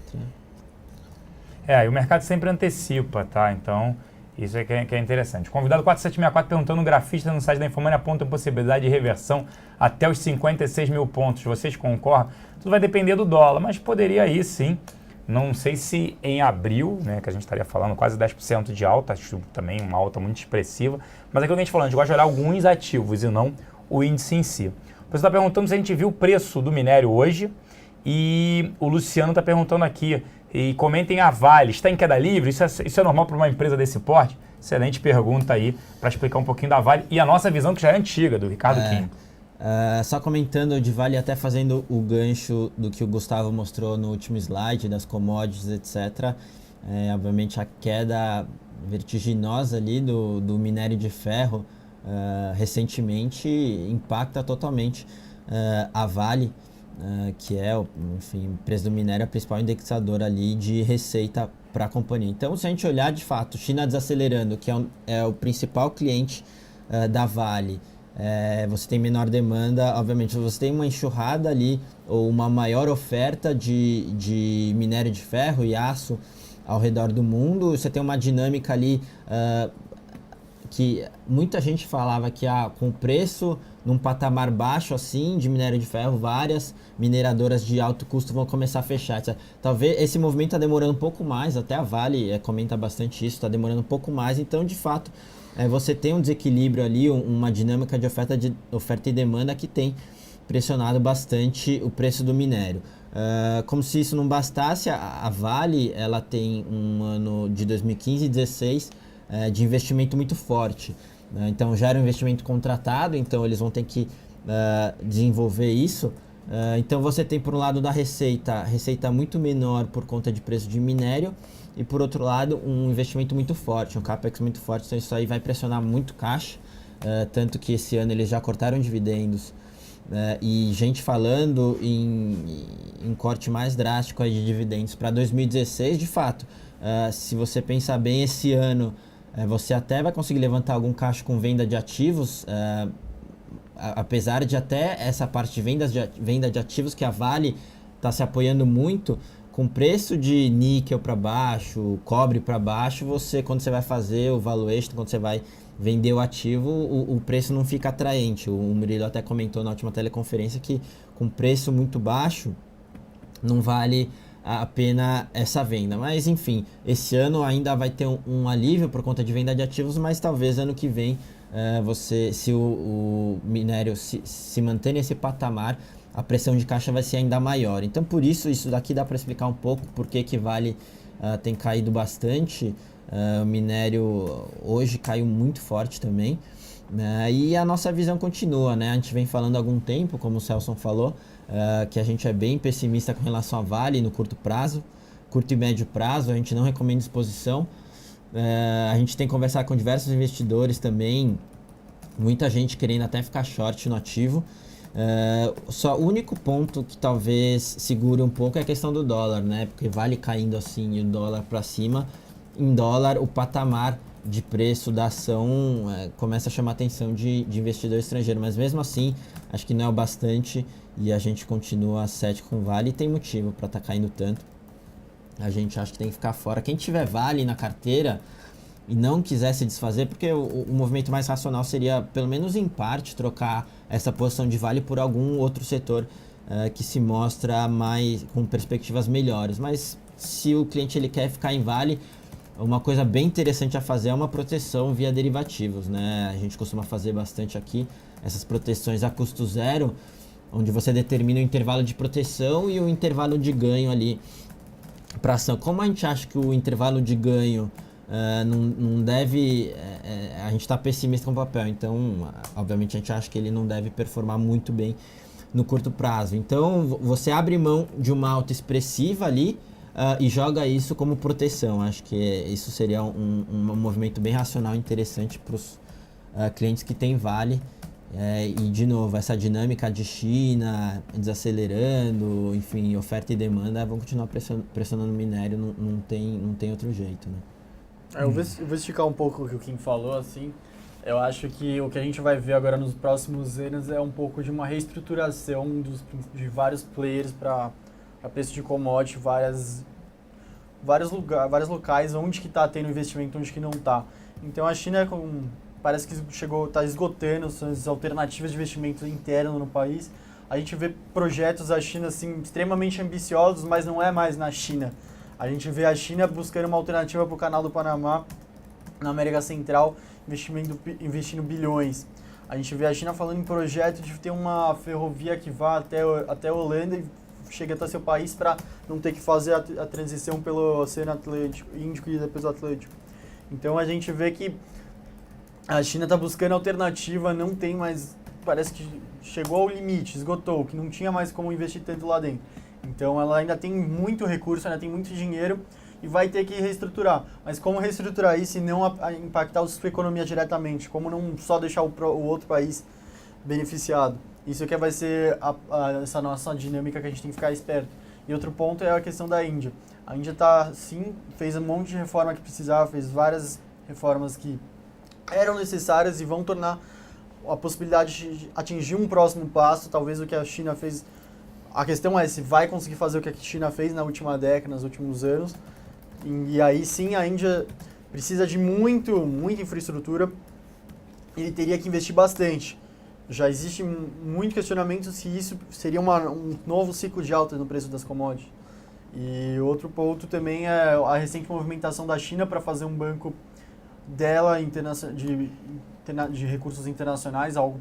E o mercado sempre antecipa, tá? Então, isso é que é interessante. O convidado 4764 perguntando: um grafista no site da Infomani aponta a possibilidade de reversão até os 56 mil pontos. Vocês concordam? Tudo vai depender do dólar, mas poderia ir sim. Não sei se em abril, né, que a gente estaria falando quase 10% de alta, acho também uma alta muito expressiva, mas aquilo que a gente falou, a gente gosta de olhar alguns ativos e não o índice em si. O pessoal está perguntando se a gente viu o preço do minério hoje, e o Luciano está perguntando aqui, e comentem a Vale, está em queda livre? Isso é normal para uma empresa desse porte? Excelente pergunta aí, para explicar um pouquinho da Vale e a nossa visão, que já é antiga, do Ricardo Kim. Só comentando de Vale, até fazendo o gancho do que o Gustavo mostrou no último slide, das commodities, etc. Obviamente a queda vertiginosa ali do minério de ferro recentemente impacta totalmente a Vale, que é, enfim, o preço do minério é o principal indexador ali de receita para a companhia. Então, se a gente olhar de fato, China desacelerando, que é o principal cliente da Vale, você tem menor demanda, obviamente você tem uma enxurrada ali, ou uma maior oferta de minério de ferro e aço ao redor do mundo, você tem uma dinâmica ali que muita gente falava que com o preço num patamar baixo assim de minério de ferro, várias mineradoras de alto custo vão começar a fechar. Talvez esse movimento está demorando um pouco mais, até a Vale comenta bastante isso, está demorando um pouco mais, então de fato você tem um desequilíbrio ali, uma dinâmica de oferta e demanda que tem pressionado bastante o preço do minério. Como se isso não bastasse, a Vale ela tem um ano de 2015 e 2016 de investimento muito forte. Então já era um investimento contratado, então eles vão ter que desenvolver isso. Então você tem por um lado da receita muito menor por conta de preço de minério, e por outro lado um investimento muito forte, um capex muito forte, então isso aí vai pressionar muito caixa, tanto que esse ano eles já cortaram dividendos, e gente falando em corte mais drástico aí de dividendos para 2016. De fato, se você pensar bem, esse ano você até vai conseguir levantar algum caixa com venda de ativos, apesar de até essa parte de venda de ativos que a Vale está se apoiando muito, com preço de níquel para baixo, cobre para baixo, quando você vai fazer o valuation, quando você vai vender o ativo, o preço não fica atraente. O Murilo até comentou na última teleconferência que com preço muito baixo não vale a pena essa venda. Mas enfim, esse ano ainda vai ter um alívio por conta de venda de ativos, mas talvez ano que vem, se o minério se manter nesse patamar, a pressão de caixa vai ser ainda maior. Então por isso daqui dá para explicar um pouco por que Vale tem caído bastante. O minério hoje caiu muito forte também, e a nossa visão continua, né? A gente vem falando há algum tempo, como o Celson falou, que a gente é bem pessimista com relação a Vale no curto prazo, curto e médio prazo, a gente não recomenda exposição. A gente tem conversado com diversos investidores também, muita gente querendo até ficar short no ativo. Só o único ponto que talvez segure um pouco é a questão do dólar, né? Porque Vale caindo assim e o dólar para cima, em dólar o patamar de preço da ação começa a chamar a atenção de investidor estrangeiro, mas mesmo assim acho que não é o bastante e a gente continua cético com Vale, e tem motivo para estar caindo tanto. A gente acha que tem que ficar fora. Quem tiver Vale na carteira e não quiser se desfazer, porque o movimento mais racional seria, pelo menos em parte, trocar essa posição de Vale por algum outro setor que se mostra mais com perspectivas melhores. Mas se o cliente ele quer ficar em Vale, uma coisa bem interessante a fazer é uma proteção via derivativos, né? A gente costuma fazer bastante aqui essas proteções a custo zero, onde você determina o intervalo de proteção e o intervalo de ganho ali para ação. Como a gente acha que o intervalo de ganho não deve, a gente está pessimista com o papel, então obviamente a gente acha que ele não deve performar muito bem no curto prazo. Então você abre mão de uma alta expressiva ali e joga isso como proteção. Acho que isso seria um movimento bem racional e interessante para os clientes que têm Vale. E de novo, essa dinâmica de China desacelerando, enfim, oferta e demanda vão continuar pressionando o minério, não tem outro jeito, né? Eu vou esticar um pouco o que o Kim falou, assim. Eu acho que o que a gente vai ver agora nos próximos anos é um pouco de uma reestruturação de vários players para preço de commodity, vários locais onde que está tendo investimento, onde que não está. Então a China parece que está esgotando suas alternativas de investimento interno no país. A gente vê projetos da China assim, extremamente ambiciosos, mas não é mais na China. A gente vê a China buscando uma alternativa para o Canal do Panamá, na América Central, investindo bilhões. A gente vê a China falando em projeto de ter uma ferrovia que vá até a Holanda e chegue até seu país para não ter que fazer a transição pelo Oceano Índico e depois o Atlântico. Então a gente vê que a China está buscando alternativa, não tem mais parece que chegou ao limite, esgotou, que não tinha mais como investir tanto lá dentro. Então ela ainda tem muito recurso, ainda tem muito dinheiro e vai ter que reestruturar. Mas como reestruturar isso e não impactar a sua economia diretamente? Como não só deixar o outro país beneficiado? Isso que vai ser essa nossa dinâmica que a gente tem que ficar esperto. E outro ponto é a questão da Índia. A Índia sim, fez um monte de reforma que precisava, fez várias reformas que eram necessárias e vão tornar a possibilidade de atingir um próximo passo, talvez o que a China fez. A questão é se vai conseguir fazer o que a China fez na última década, nos últimos anos. E aí sim a Índia precisa de muita infraestrutura e teria que investir bastante. Já existe muito questionamento se isso seria um novo ciclo de alta no preço das commodities. E outro ponto também é a recente movimentação da China para fazer um banco dela de recursos internacionais, algo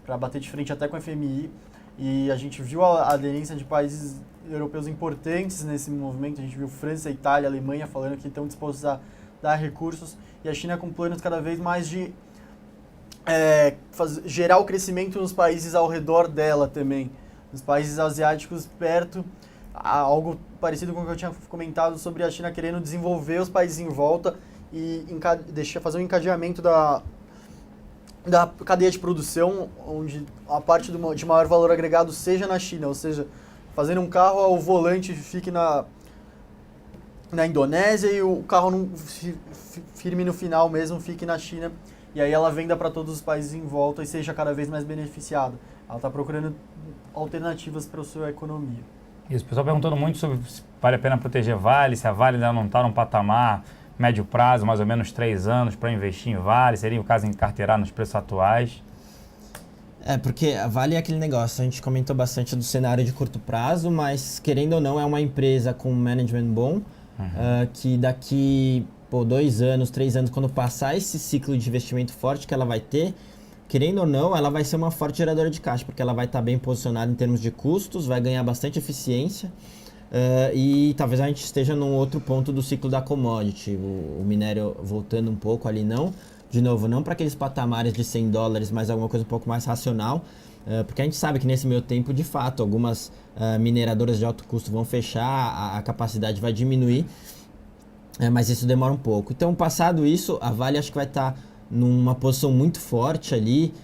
para bater de frente até com a FMI. E a gente viu a aderência de países europeus importantes nesse movimento. A gente viu França, Itália, Alemanha falando que estão dispostos a dar recursos. E a China com planos cada vez mais de gerar o crescimento nos países ao redor dela também. Nos países asiáticos perto, algo parecido com o que eu tinha comentado sobre a China querendo desenvolver os países em volta e fazer um encadeamento da cadeia de produção, onde a parte de maior valor agregado seja na China, ou seja, fazendo um carro, o volante fique na Indonésia e o carro firme no final mesmo fique na China, e aí ela venda para todos os países em volta e seja cada vez mais beneficiada. Ela está procurando alternativas para a sua economia. Isso, o pessoal perguntando muito sobre se vale a pena proteger Vale, se a Vale ainda não está num patamar médio prazo, mais ou menos 3 anos, para investir em Vale, seria o caso em carteirar nos preços atuais? Porque a Vale é aquele negócio, a gente comentou bastante do cenário de curto prazo, mas querendo ou não é uma empresa com management bom, que daqui 2 anos, 3 anos, quando passar esse ciclo de investimento forte que ela vai ter, querendo ou não, ela vai ser uma forte geradora de caixa, porque ela vai estar bem posicionada em termos de custos, vai ganhar bastante eficiência, e talvez a gente esteja num outro ponto do ciclo da commodity, o minério voltando um pouco ali de novo, não para aqueles patamares de $100, mas alguma coisa um pouco mais racional, porque a gente sabe que nesse meio tempo, de fato, algumas mineradoras de alto custo vão fechar, a capacidade vai diminuir, mas isso demora um pouco. Então, passado isso, a Vale acho que vai estar numa posição muito forte ali,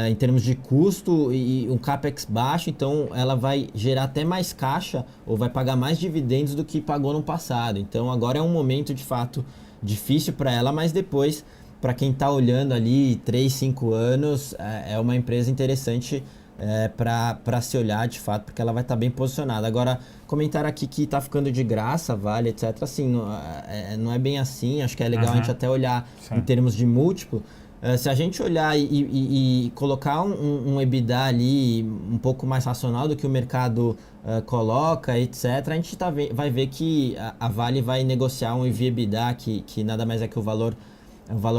em termos de custo e um capex baixo, então ela vai gerar até mais caixa ou vai pagar mais dividendos do que pagou no passado. Então agora é um momento de fato difícil para ela, mas depois, para quem está olhando ali 3, 5 anos, é uma empresa interessante para se olhar de fato, porque ela vai estar bem posicionada. Agora, comentário aqui que está ficando de graça, Vale, etc. Assim, não é bem assim, acho que é legal a gente até olhar em termos de múltiplo. Se a gente olhar e colocar um EBITDA ali um pouco mais racional do que o mercado coloca, etc., a gente vai ver que a Vale vai negociar um EV/EBITDA que nada mais é que o valor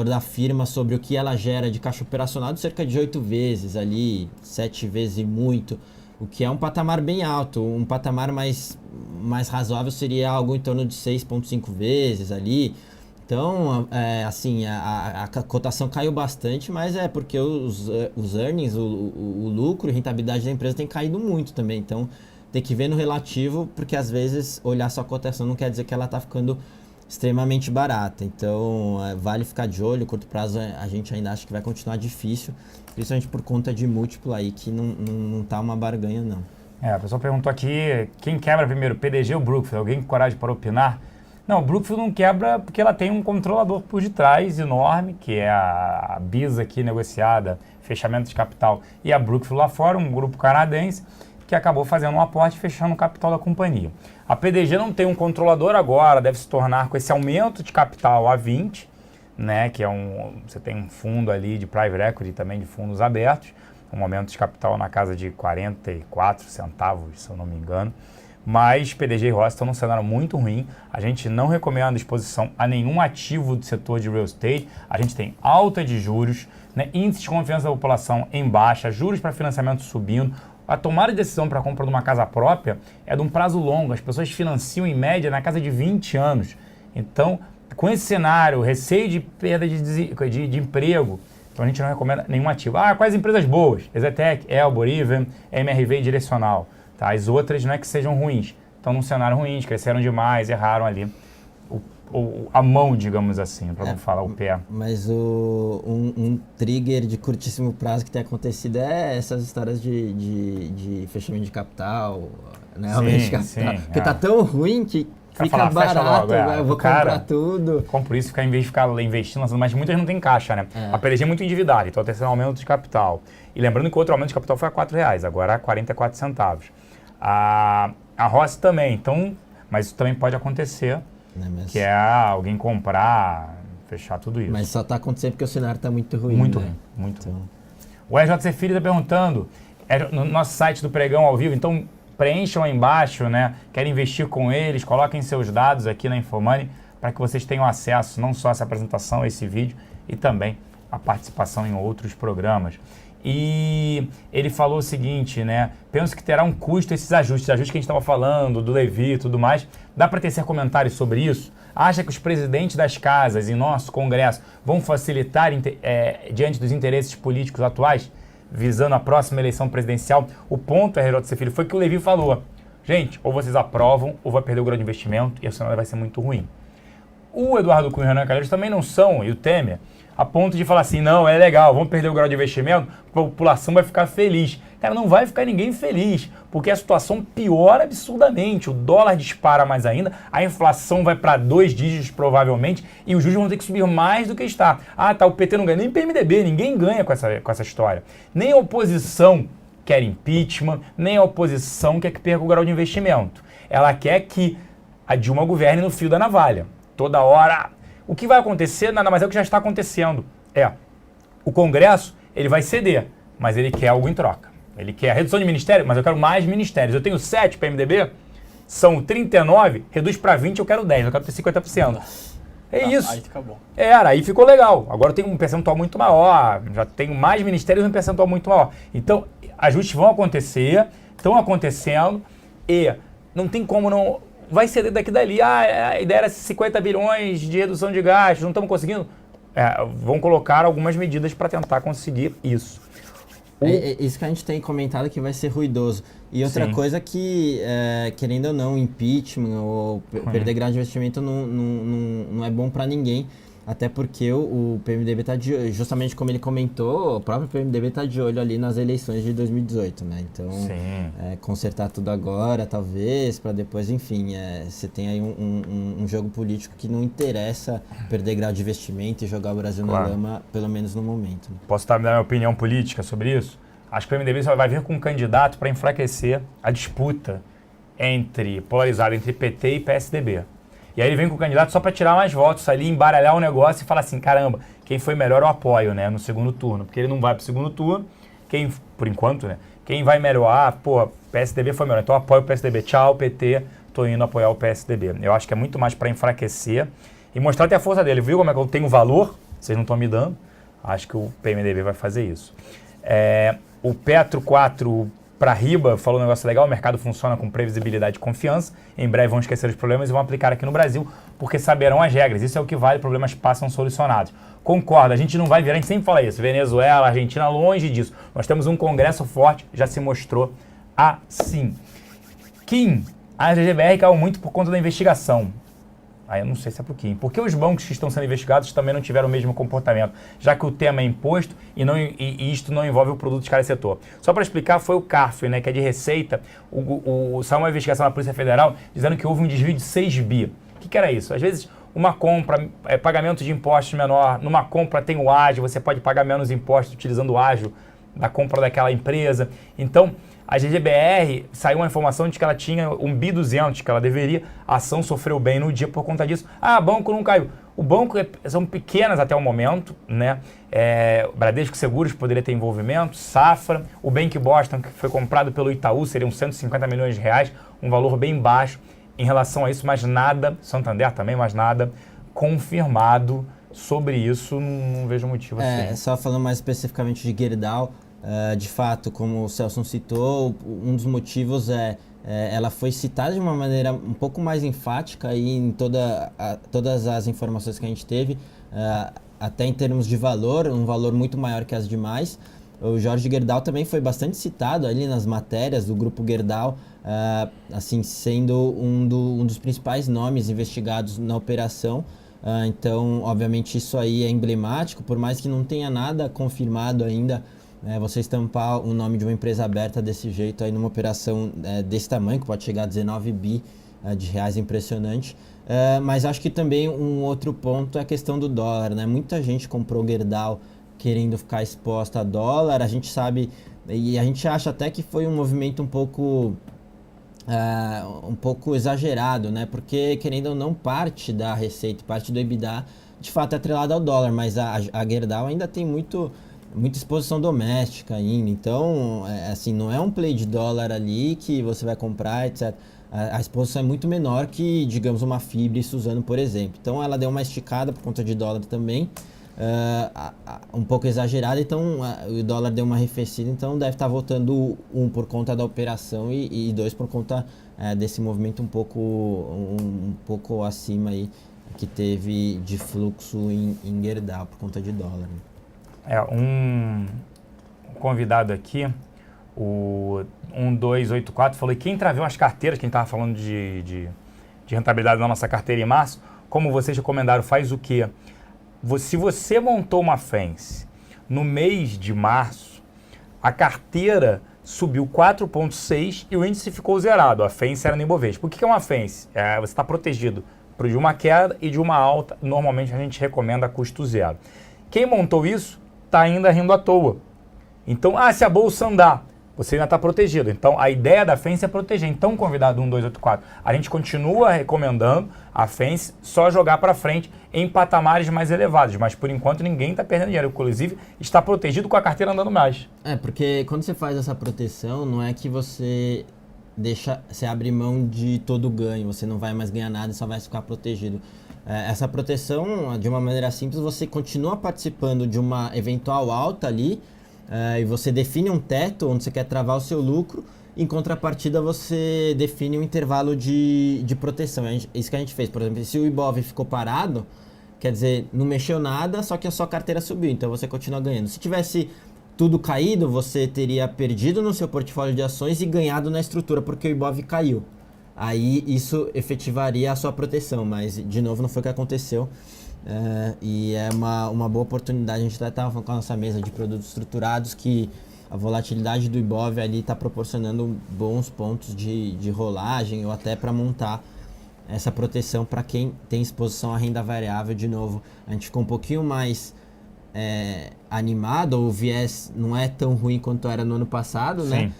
da firma sobre o que ela gera de caixa operacional de cerca de 8 vezes ali, 7 vezes e muito, o que é um patamar bem alto. Um patamar mais razoável seria algo em torno de 6,5 vezes ali. Então, assim, a cotação caiu bastante, mas é porque os earnings, o lucro e rentabilidade da empresa tem caído muito também. Então, tem que ver no relativo, porque às vezes olhar só a cotação não quer dizer que ela está ficando extremamente barata. Então, vale ficar de olho. Curto prazo a gente ainda acha que vai continuar difícil, principalmente por conta de múltiplo aí, que não tá uma barganha, não. A pessoa perguntou aqui, quem quebra primeiro, PDG ou Brookfield? Alguém com coragem para opinar? Não, o Brookfield não quebra porque ela tem um controlador por detrás enorme, que é a BISA aqui negociada, fechamento de capital, e a Brookfield lá fora, um grupo canadense, que acabou fazendo um aporte fechando o capital da companhia. A PDG não tem um controlador agora, deve se tornar com esse aumento de capital a 20, né, que você tem um fundo ali de private equity também, de fundos abertos, um aumento de capital na casa de 44 centavos, se eu não me engano. Mas PDG e Roça estão num cenário muito ruim. A gente não recomenda exposição a nenhum ativo do setor de real estate. A gente tem alta de juros, né, índice de confiança da população em baixa, juros para financiamento subindo. A tomada de decisão para a compra de uma casa própria é de um prazo longo. As pessoas financiam em média na casa de 20 anos. Então, com esse cenário, receio de perda de emprego, Então a gente não recomenda nenhum ativo. Quais empresas boas? Exetec, Elbor, Even, MRV e Direcional. Tá? As outras não é que sejam ruins. Estão num cenário ruim, cresceram demais, erraram ali a mão, digamos assim, para não falar o pé. Mas um trigger de curtíssimo prazo que tem acontecido é essas histórias de fechamento de capital, né? Aumento de capital. Porque tá tão ruim que fica barato, eu vou comprar tudo. Compro isso, em vez de ficar investindo, mas muitas não tem caixa, né? A PLG é muito endividada, então tem esse aumento de capital. E lembrando que o outro aumento de capital foi a R$4, agora é 44 centavos. A Rossi também, então, mas isso também pode acontecer, que é alguém comprar, fechar tudo isso. Mas só está acontecendo porque o cenário está muito ruim. Muito ruim, muito ruim. O RJC Filho está perguntando, no nosso site do Pregão ao Vivo, então preencham aí embaixo, né? Querem investir com eles, coloquem seus dados aqui na Infomoney para que vocês tenham acesso não só a essa apresentação, a esse vídeo, e também a participação em outros programas. E ele falou o seguinte, né? Penso que terá um custo esses ajustes que a gente estava falando, do Levi e tudo mais. Dá para tecer comentários sobre isso? Acha que os presidentes das casas em nosso Congresso vão facilitar diante dos interesses políticos atuais, visando a próxima eleição presidencial? O ponto, RJC Filho, foi que o Levi falou. Gente, ou vocês aprovam, ou vai perder o grau de investimento, e o cenário vai ser muito ruim. O Eduardo Cunha e o Renan Calheiros também não são, e o Temer, a ponto de falar assim, não, é legal, vamos perder o grau de investimento, a população vai ficar feliz. Cara, não vai ficar ninguém feliz, porque a situação piora absurdamente, o dólar dispara mais ainda, a inflação vai para 2 dígitos provavelmente, e os juros vão ter que subir mais do que está. O PT não ganha, nem PMDB, ninguém ganha com essa história. Nem a oposição quer impeachment, nem a oposição quer que perca o grau de investimento. Ela quer que a Dilma governe no fio da navalha. Toda hora. O que vai acontecer nada mais é o que já está acontecendo. O Congresso, ele vai ceder, mas ele quer algo em troca. Ele quer redução de ministério, mas eu quero mais ministérios. Eu tenho 7 PMDB, são 39, reduz para 20, eu quero 10, eu quero ter 50%. Isso. Aí fica bom. Aí ficou legal. Agora eu tenho um percentual muito maior, já tenho mais ministérios e um percentual muito maior. Então, ajustes vão acontecer, estão acontecendo e não tem como não... Vai ceder daqui e dali. A ideia era 50 bilhões de redução de gastos, não estamos conseguindo? Vão colocar algumas medidas para tentar conseguir isso. Isso que a gente tem comentado que vai ser ruidoso. E outra coisa que, querendo ou não, impeachment ou perder grau de investimento não é bom para ninguém. Até porque o PMDB está justamente como ele comentou, o próprio PMDB está de olho ali nas eleições de 2018, né? Então, consertar tudo agora, talvez, para depois, enfim, você tem aí um jogo político que não interessa perder grau de investimento e jogar o Brasil na lama, pelo menos no momento. Né? Posso dar minha opinião política sobre isso? Acho que o PMDB só vai vir com um candidato para enfraquecer a disputa polarizada entre PT e PSDB. E aí ele vem com o candidato só para tirar mais votos ali, embaralhar o negócio e falar assim, caramba, quem foi melhor eu apoio, né, no segundo turno. Porque ele não vai pro segundo turno, por enquanto, né, quem vai melhor, PSDB foi melhor, então eu apoio o PSDB, tchau, PT, tô indo apoiar o PSDB. Eu acho que é muito mais para enfraquecer e mostrar até a força dele. Viu como é que eu tenho valor? Vocês não estão me dando. Acho que o PMDB vai fazer isso. O Petro 4... Para Riba, falou um negócio legal, o mercado funciona com previsibilidade e confiança. Em breve vão esquecer os problemas e vão aplicar aqui no Brasil, porque saberão as regras. Isso é o que vale, problemas passam solucionados. Concordo, a gente não vai virar, a gente sempre fala isso, Venezuela, Argentina, longe disso. Nós temos um Congresso forte, já se mostrou assim. Kim, a GGBR caiu muito por conta da investigação. Eu não sei se é por quê. Porque os bancos que estão sendo investigados também não tiveram o mesmo comportamento, já que o tema é imposto e isto não envolve o produto de cada setor. Só para explicar, foi o CARF, né, que é de Receita, saiu uma investigação da Polícia Federal dizendo que houve um desvio de 6 bi. O que era isso? Às vezes, uma compra, pagamento de impostos menor, numa compra tem o ágio, você pode pagar menos impostos utilizando o ágio da compra daquela empresa. Então, a GGBR saiu uma informação de que ela tinha um bi 200, que ela deveria, a ação sofreu bem no dia por conta disso. Banco não caiu. O banco são pequenas até o momento, né? Bradesco Seguros poderia ter envolvimento, Safra, o Bank Boston, que foi comprado pelo Itaú, seriam 150 milhões de reais, um valor bem baixo em relação a isso, mas nada, Santander também, mas nada confirmado sobre isso, não vejo motivo assim. Só falando mais especificamente de Gerdau, de fato, como o Celso citou, um dos motivos ela foi citada de uma maneira um pouco mais enfática aí em todas as informações que a gente teve. até em termos de valor, um valor muito maior que as demais. O Jorge Gerdau também foi bastante citado ali nas matérias do Grupo Gerdau, assim, sendo um dos principais nomes investigados na operação. Então, obviamente, isso aí é emblemático, por mais que não tenha nada confirmado ainda, você estampar o nome de uma empresa aberta desse jeito aí numa operação desse tamanho, que pode chegar a 19 bi de reais, impressionante. Mas acho que também um outro ponto é a questão do dólar, né? Muita gente comprou Gerdau querendo ficar exposta a dólar, a gente sabe, e a gente acha até que foi um movimento um pouco exagerado, né? Porque, querendo ou não, parte da receita, parte do EBITDA, de fato é atrelada ao dólar, mas a Gerdau ainda tem muita exposição doméstica ainda, então, assim, não é um play de dólar ali que você vai comprar, etc. A exposição é muito menor que, digamos, uma Fibra e Suzano, por exemplo. Então, ela deu uma esticada por conta de dólar também, um pouco exagerada, então o dólar deu uma arrefecida, então deve estar voltando por conta da operação e dois por conta desse movimento um pouco acima aí que teve de fluxo em Gerdau por conta de dólar. Um convidado aqui, o 1284, falou: quem traveu as carteiras, quem estava falando de rentabilidade na nossa carteira em março, como vocês recomendaram, faz o quê? Se você montou uma FENS no mês de março, a carteira subiu 4,6 e o índice ficou zerado. A FENS era no Ibovespa. O que é uma FENS? Você está protegido de uma queda e de uma alta. Normalmente a gente recomenda a custo zero. Quem montou isso está ainda rindo à toa. Então, se a bolsa andar, você ainda está protegido. Então, a ideia da FENS é proteger. Então, convidado 1284, a gente continua recomendando a FENS só jogar para frente em patamares mais elevados. Mas, por enquanto, ninguém está perdendo dinheiro. Inclusive, está protegido com a carteira andando mais. Porque quando você faz essa proteção, não é que você abre mão de todo o ganho. Você não vai mais ganhar nada e só vai ficar protegido. Essa proteção, de uma maneira simples, você continua participando de uma eventual alta ali, e você define um teto onde você quer travar o seu lucro. Em contrapartida, você define um intervalo de proteção. Isso que a gente fez. Por exemplo, se o Ibov ficou parado, quer dizer, não mexeu nada, só que a sua carteira subiu, então você continua ganhando. Se tivesse tudo caído, você teria perdido no seu portfólio de ações e ganhado na estrutura, porque o Ibov caiu. Aí isso efetivaria a sua proteção, mas de novo não foi o que aconteceu. E é uma boa oportunidade. A gente até estava falando com a nossa mesa de produtos estruturados que a volatilidade do Ibov ali está proporcionando bons pontos de rolagem ou até para montar essa proteção para quem tem exposição à renda variável. De novo, a gente ficou um pouquinho mais animado, o viés não é tão ruim quanto era no ano passado, Sim. né?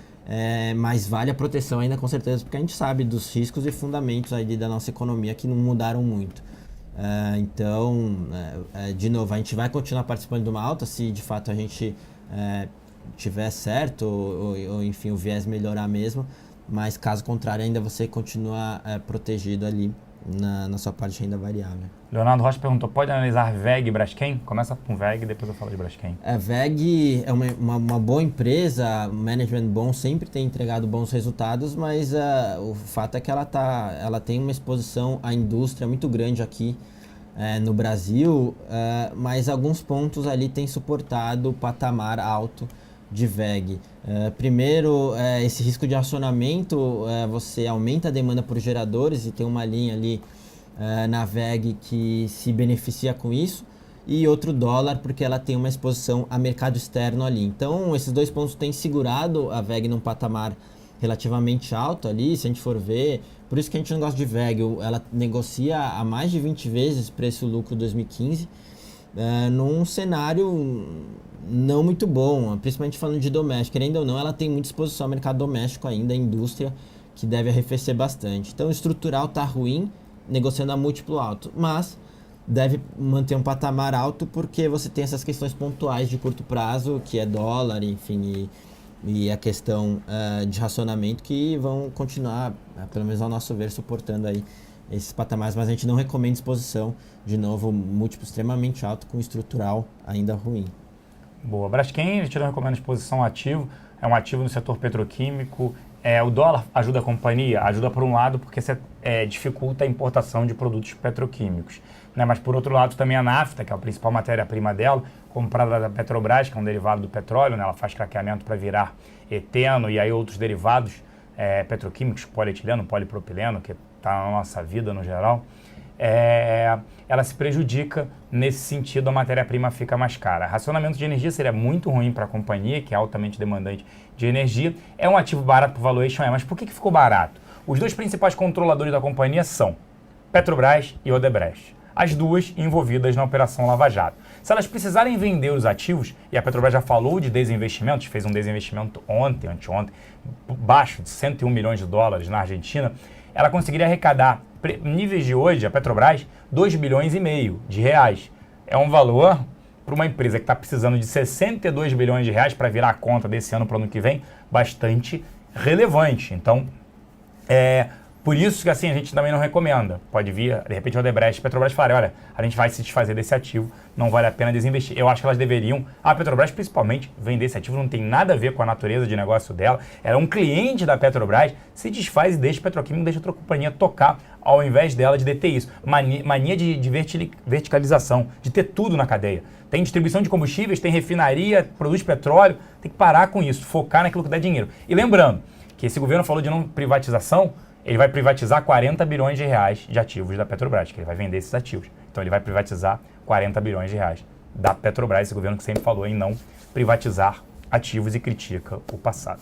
Mas vale a proteção ainda, com certeza, porque a gente sabe dos riscos e fundamentos aí da nossa economia que não mudaram muito. Então, de novo, a gente vai continuar participando de uma alta se de fato a gente tiver certo ou enfim, o viés melhorar mesmo, mas caso contrário ainda você continua protegido ali na sua parte de renda variável. Leonardo Rocha perguntou: pode analisar VEG e Braskem? Começa com VEG e depois eu falo de Braskem. A VEG é uma boa empresa, management bom, sempre tem entregado bons resultados, mas o fato é que ela tem uma exposição à indústria muito grande aqui no Brasil, mas alguns pontos ali têm suportado o patamar alto de VEG. Primeiro, esse risco de acionamento, você aumenta a demanda por geradores e tem uma linha ali na VEG que se beneficia com isso, e outro dólar porque ela tem uma exposição a mercado externo ali. Então, esses dois pontos têm segurado a VEG num patamar relativamente alto ali, se a gente for ver. Por isso que a gente não gosta de VEG, ela negocia a mais de 20 vezes preço-lucro 2015, num cenário não muito bom, principalmente falando de doméstico. Querendo ou não, ela tem muita exposição ao mercado doméstico ainda, a indústria, que deve arrefecer bastante. Então, o estrutural está ruim, negociando a múltiplo alto, mas deve manter um patamar alto porque você tem essas questões pontuais de curto prazo, que é dólar, enfim, e a questão de racionamento, que vão continuar, pelo menos ao nosso ver, suportando aí esses patamares, mas a gente não recomenda exposição, de novo, múltiplo extremamente alto com estrutural ainda ruim. Boa. Braskem, a gente não recomenda exposição ativo, é um ativo no setor petroquímico. O dólar ajuda a companhia? Ajuda por um lado porque dificulta a importação de produtos petroquímicos. né? Mas por outro lado também a nafta, que é a principal matéria-prima dela, comprada da Petrobras, que é um derivado do petróleo, né? Ela faz craqueamento para virar eteno e aí outros derivados petroquímicos, polietileno, polipropileno, que está na nossa vida no geral. Ela se prejudica nesse sentido, a matéria-prima fica mais cara. Racionamento de energia seria muito ruim para a companhia, que é altamente demandante de energia. É um ativo barato por valuation, mas por que ficou barato? Os dois principais controladores da companhia são Petrobras e Odebrecht, as duas envolvidas na Operação Lava Jato. Se elas precisarem vender os ativos, e a Petrobras já falou de desinvestimentos, fez um desinvestimento anteontem, baixo de 101 milhões de dólares na Argentina, ela conseguiria arrecadar, níveis de hoje, a Petrobras, 2 bilhões e meio de reais. É um valor para uma empresa que está precisando de 62 bilhões de reais para virar a conta desse ano para o ano que vem, bastante relevante. Então, por isso que assim a gente também não recomenda. Pode vir, de repente, o Odebrecht e a Petrobras falarem, olha, a gente vai se desfazer desse ativo, não vale a pena desinvestir. Eu acho que elas deveriam, a Petrobras principalmente, vender esse ativo, não tem nada a ver com a natureza de negócio dela. Ela é um cliente da Petrobras, se desfaz e deixa o petroquímico, deixa outra companhia tocar, ao invés dela de deter isso. Mania de verticalização, de ter tudo na cadeia. Tem distribuição de combustíveis, tem refinaria, produz petróleo, tem que parar com isso, focar naquilo que dá dinheiro. E lembrando que esse governo falou de não privatização, ele vai privatizar 40 bilhões de reais de ativos da Petrobras, que ele vai vender esses ativos. Então ele vai privatizar 40 bilhões de reais da Petrobras, esse governo que sempre falou em não privatizar ativos e critica o passado.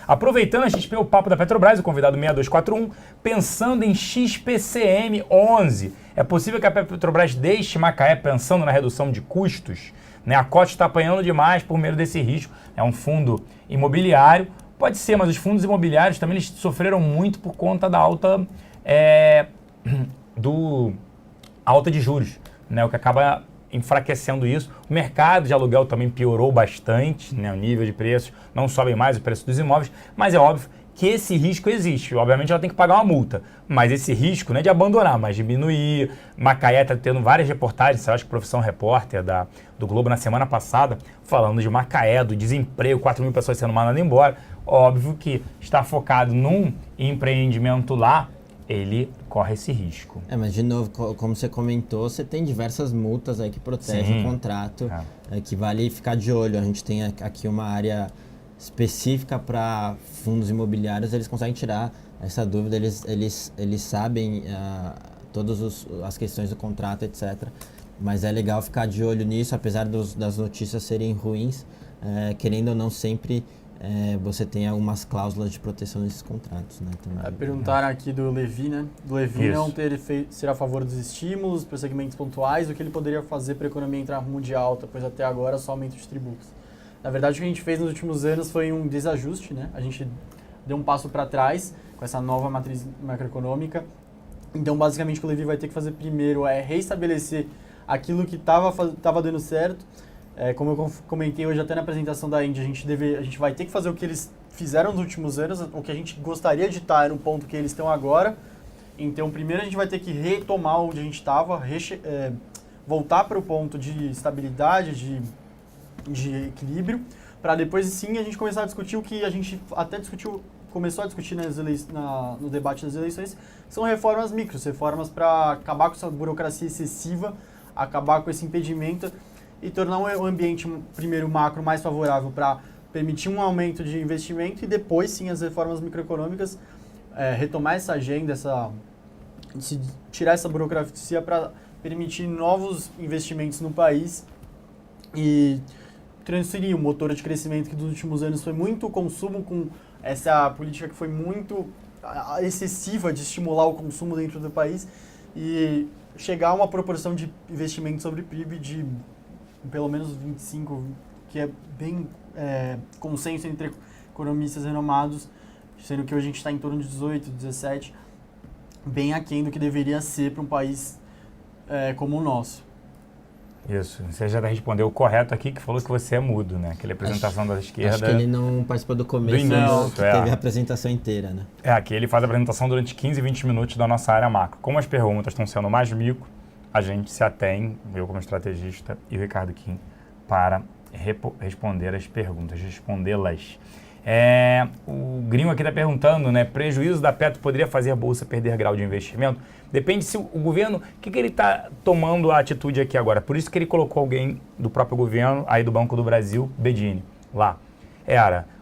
Aproveitando a XP, o papo da Petrobras, o convidado 6241, pensando em XPCM 11. É possível que a Petrobras deixe Macaé pensando na redução de custos? Né? A Cote está apanhando demais por medo desse risco. É um fundo imobiliário. Pode ser, mas os fundos imobiliários também eles sofreram muito por conta da alta de juros, né? O que acaba enfraquecendo isso. O mercado de aluguel também piorou bastante, né? O nível de preços não sobe mais, o preço dos imóveis, mas é óbvio que esse risco existe. Obviamente ela tem que pagar uma multa, mas esse risco não é de abandonar, mas diminuir. Macaé está tendo várias reportagens, eu acho que Profissão Repórter do Globo na semana passada, falando de Macaé, do desemprego, 4 mil pessoas sendo mandadas embora. Óbvio que está focado num empreendimento lá, ele corre esse risco. Mas de novo, como você comentou, você tem diversas multas aí que protegem o contrato, que vale ficar de olho. A gente tem aqui uma área específica para fundos imobiliários, eles conseguem tirar essa dúvida, eles sabem todas as questões do contrato, etc. Mas é legal ficar de olho nisso, apesar das notícias serem ruins, querendo ou não, sempre você tem algumas cláusulas de proteção nesses contratos, né? Perguntaram aqui do Levi, né? Do Levi não ser a favor dos estímulos para segmentos pontuais, o que ele poderia fazer para a economia entrar rumo de alta, pois até agora só aumento de tributos. Na verdade, o que a gente fez nos últimos anos foi um desajuste, né? A gente deu um passo para trás com essa nova matriz macroeconômica. Então, basicamente, o que o Levi vai ter que fazer primeiro é reestabelecer aquilo que estava dando certo. Como eu comentei hoje até na apresentação da Indy, a gente vai ter que fazer o que eles fizeram nos últimos anos, o que a gente gostaria de estar no ponto que eles estão agora. Então, primeiro a gente vai ter que retomar onde a gente estava, voltar para o ponto de estabilidade, de equilíbrio, para depois sim a gente começar a discutir o que a gente até começou a discutir no debate das eleições, são reformas micros, reformas para acabar com essa burocracia excessiva, acabar com esse impedimento e tornar um ambiente, primeiro macro, mais favorável para permitir um aumento de investimento e depois sim as reformas microeconômicas, retomar essa agenda, tirar essa burocracia para permitir novos investimentos no país e transferir o motor de crescimento que dos últimos anos foi muito consumo, com essa política que foi muito excessiva de estimular o consumo dentro do país e chegar a uma proporção de investimento sobre PIB de pelo menos 25%, que é bem consenso entre economistas renomados, sendo que hoje a gente está em torno de 18%, 17%, bem aquém do que deveria ser para um país como o nosso. Isso, você já respondeu o correto aqui, que falou que você é mudo, né? Aquela apresentação da esquerda. Acho que ele não participou do começo, que teve a apresentação inteira, né? Aqui ele faz a apresentação durante 15, 20 minutos da nossa área macro. Como as perguntas estão sendo mais micro, a gente se atém, eu como estrategista e o Ricardo Kim, para responder as perguntas, respondê-las. O Gringo aqui está perguntando, né? Prejuízo da Petro poderia fazer a Bolsa perder grau de investimento? Depende se o governo... O que ele está tomando a atitude aqui agora? Por isso que ele colocou alguém do próprio governo, aí do Banco do Brasil, Bedini, lá.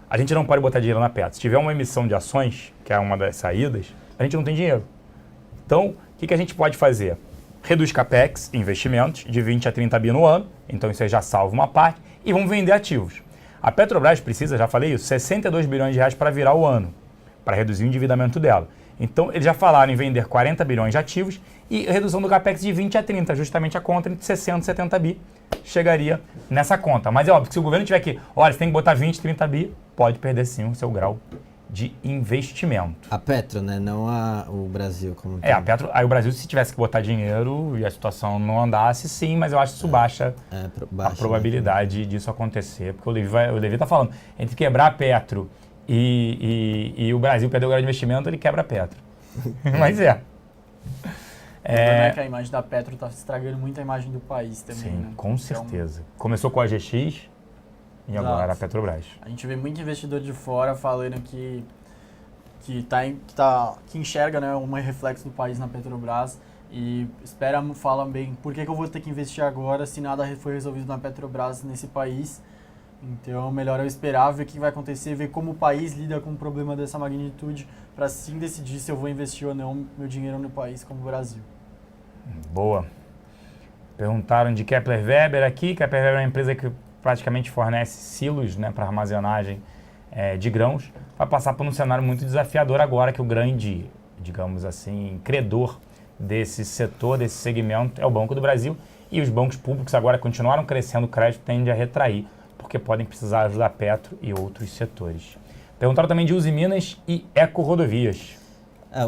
A gente não pode botar dinheiro na Petro. Se tiver uma emissão de ações, que é uma das saídas, a gente não tem dinheiro. Então, o que a gente pode fazer? Reduz CAPEX, investimentos, de 20 a 30 bi no ano, então isso aí já salva uma parte, e vamos vender ativos. A Petrobras precisa, já falei isso, 62 bilhões de reais para virar o ano, para reduzir o endividamento dela. Então, eles já falaram em vender 40 bilhões de ativos e redução do CAPEX de 20 a 30, justamente a conta entre 60 e 70 bi chegaria nessa conta. Mas é óbvio que se o governo tiver aqui, olha, você tem que botar 20, 30 bi, pode perder sim o seu grau de investimento. A Petro, né? Não o Brasil. Como a Petro. Aí o Brasil, se tivesse que botar dinheiro e a situação não andasse, sim, mas eu acho que isso baixa a probabilidade disso acontecer. Porque o Levi está falando, entre quebrar a Petro e o Brasil perder o grau de investimento, ele quebra a Petro. Mas O problema é que a imagem da Petro está estragando muito a imagem do país também. Sim, né? com certeza. Começou com a GX e agora a Petrobras. A gente vê muito investidor de fora falando que enxerga, né, um reflexo do país na Petrobras e fala bem, por que eu vou ter que investir agora se nada foi resolvido na Petrobras nesse país? Então, melhor eu esperar, ver o que vai acontecer, ver como o país lida com um problema dessa magnitude, para sim decidir se eu vou investir ou não meu dinheiro no país como o Brasil. Boa. Perguntaram de Kepler Weber aqui. Kepler Weber é uma empresa que praticamente fornece silos, né, para armazenagem de grãos. Vai passar por um cenário muito desafiador agora que o grande, digamos assim, credor desse setor, desse segmento, é o Banco do Brasil. E os bancos públicos agora continuaram crescendo, o crédito tende a retrair, porque podem precisar ajudar a Petro e outros setores. Perguntaram também de Usiminas e Ecorodovias.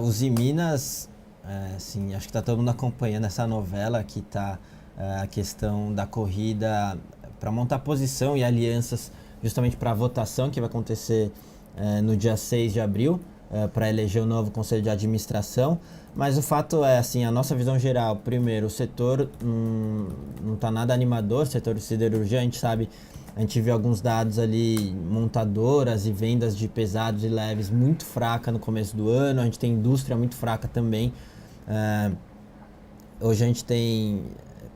Usiminas, sim, acho que está todo mundo acompanhando essa novela que está a questão da corrida para montar posição e alianças justamente para a votação que vai acontecer no dia 6 de abril, para eleger o novo Conselho de Administração. Mas o fato é, assim, a nossa visão geral, primeiro, o setor não está nada animador, o setor de siderurgia, a gente viu alguns dados ali, montadoras e vendas de pesados e leves muito fraca no começo do ano, a gente tem indústria muito fraca também. Hoje a gente tem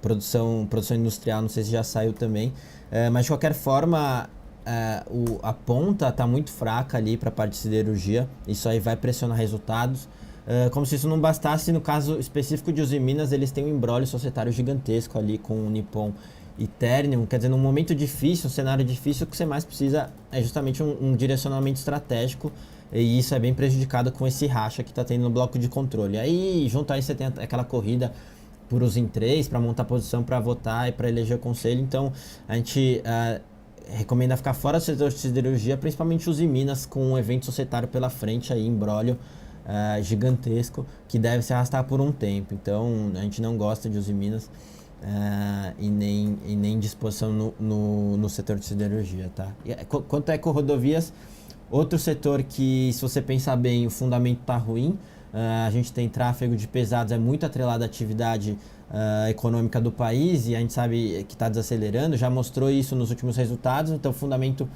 produção industrial, não sei se já saiu também, mas de qualquer forma a ponta está muito fraca ali para a parte de siderurgia, isso aí vai pressionar resultados. Como se isso não bastasse, no caso específico de Usiminas, eles têm um imbróglio societário gigantesco ali com o Nippon e Ternium, quer dizer, num momento difícil, um cenário difícil, o que você mais precisa é justamente um direcionamento estratégico, e isso é bem prejudicado com esse racha que está tendo no bloco de controle. Aí, junto a isso, você tem aquela corrida por os em três, para montar posição, para votar e para eleger o conselho, então a gente recomenda ficar fora do setor de siderurgia, principalmente Usiminas, com um evento societário pela frente, aí, imbróglio gigantesco, que deve se arrastar por um tempo. Então, a gente não gosta de Usiminas, e nem disposição no setor de siderurgia, tá? Quanto a Ecorodovias, outro setor que, se você pensar bem, o fundamento está ruim. A gente tem tráfego de pesados, é muito atrelado à atividade econômica do país, e a gente sabe que está desacelerando, já mostrou isso nos últimos resultados. Então, fundamento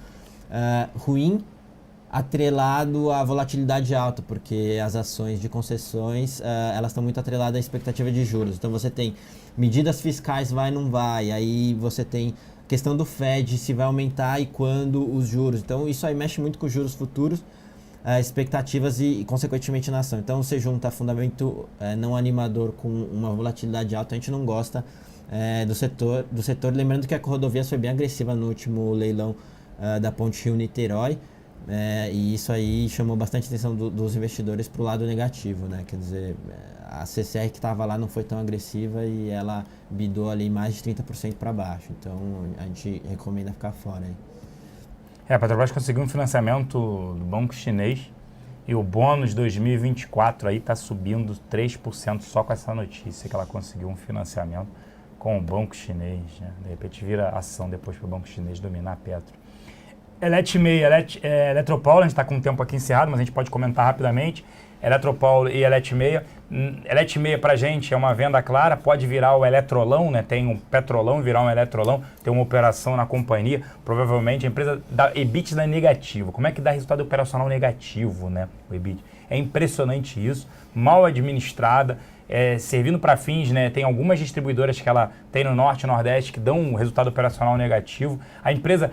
ruim, atrelado à volatilidade alta, porque as ações de concessões elas estão muito atreladas à expectativa de juros. Então você tem medidas fiscais, vai ou não vai, aí você tem questão do Fed, se vai aumentar e quando os juros. Então isso aí mexe muito com os juros futuros, expectativas e consequentemente na ação. Então você junta fundamento não animador com uma volatilidade alta, a gente não gosta do setor. Lembrando que a Ecorodovias foi bem agressiva no último leilão da Ponte Rio-Niterói. E isso aí chamou bastante atenção dos investidores para o lado negativo, né? Quer dizer, a CCR que estava lá não foi tão agressiva e ela bidou ali mais de 30% para baixo. Então a gente recomenda ficar fora aí. A Petrobras conseguiu um financiamento do banco chinês e o bônus 2024 aí está subindo 3% só com essa notícia que ela conseguiu um financiamento com o banco chinês, né? De repente vira ação depois para o banco chinês dominar a Petro. Eletropaulo, a gente está com o tempo aqui encerrado, mas a gente pode comentar rapidamente. Eletropaulo e Eletmeia. Eletmeia para a gente é uma venda clara, pode virar o Eletrolão, né? Tem um Petrolão, virar um Eletrolão, tem uma operação na companhia, provavelmente a empresa dá EBITDA negativo. Como é que dá resultado operacional negativo, né? O EBITDA. É impressionante isso, mal administrada, servindo para fins, né? Tem algumas distribuidoras que ela tem no Norte e Nordeste que dão um resultado operacional negativo. A empresa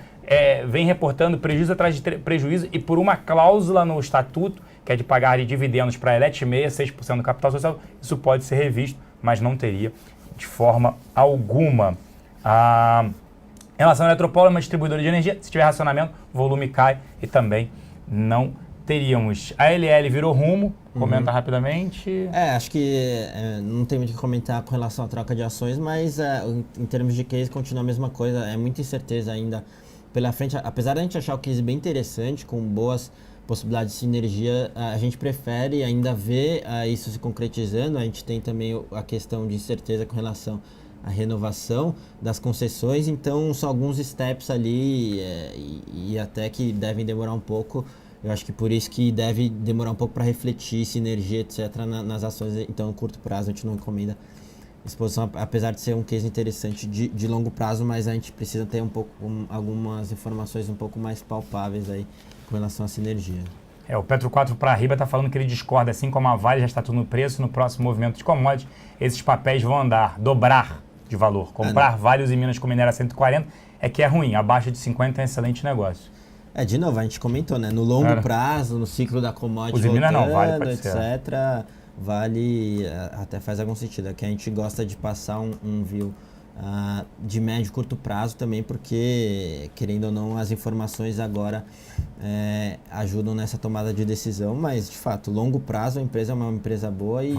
vem reportando prejuízo atrás de prejuízo e por uma cláusula no estatuto, que é de pagar de dividendos para a Eletmeia, 6% do capital social, isso pode ser revisto, mas não teria de forma alguma. Em relação à Eletropaulo, é uma distribuidora de energia, se tiver racionamento, o volume cai e também não teríamos. A LL virou rumo, comenta rapidamente. Acho que não tem muito o que comentar com relação à troca de ações, mas em termos de case continua a mesma coisa, é muita incerteza ainda pela frente. Apesar de a gente achar o case bem interessante, com boas possibilidades de sinergia, a gente prefere ainda ver isso se concretizando. A gente tem também a questão de incerteza com relação à renovação das concessões, então são alguns steps ali e até que devem demorar um pouco. Eu acho que por isso que deve demorar um pouco para refletir sinergia, etc., nas ações. Então, no curto prazo, a gente não recomenda exposição, apesar de ser um case interessante de longo prazo, mas a gente precisa ter algumas informações um pouco mais palpáveis aí com relação à sinergia. O Petro 4 para Riba está falando que ele discorda, assim como a Vale já está tudo no preço, no próximo movimento de commodities, esses papéis vão dobrar de valor. Comprar Vale e Minas com minério a 140 que é ruim, abaixo de 50 é um excelente negócio. De novo, a gente comentou, né? No longo prazo, no ciclo da commodity voltando, não, vale, etc., Vale até faz algum sentido. É que a gente gosta de passar um view de médio e curto prazo também, porque, querendo ou não, as informações agora ajudam nessa tomada de decisão, mas, de fato, longo prazo a empresa é uma empresa boa e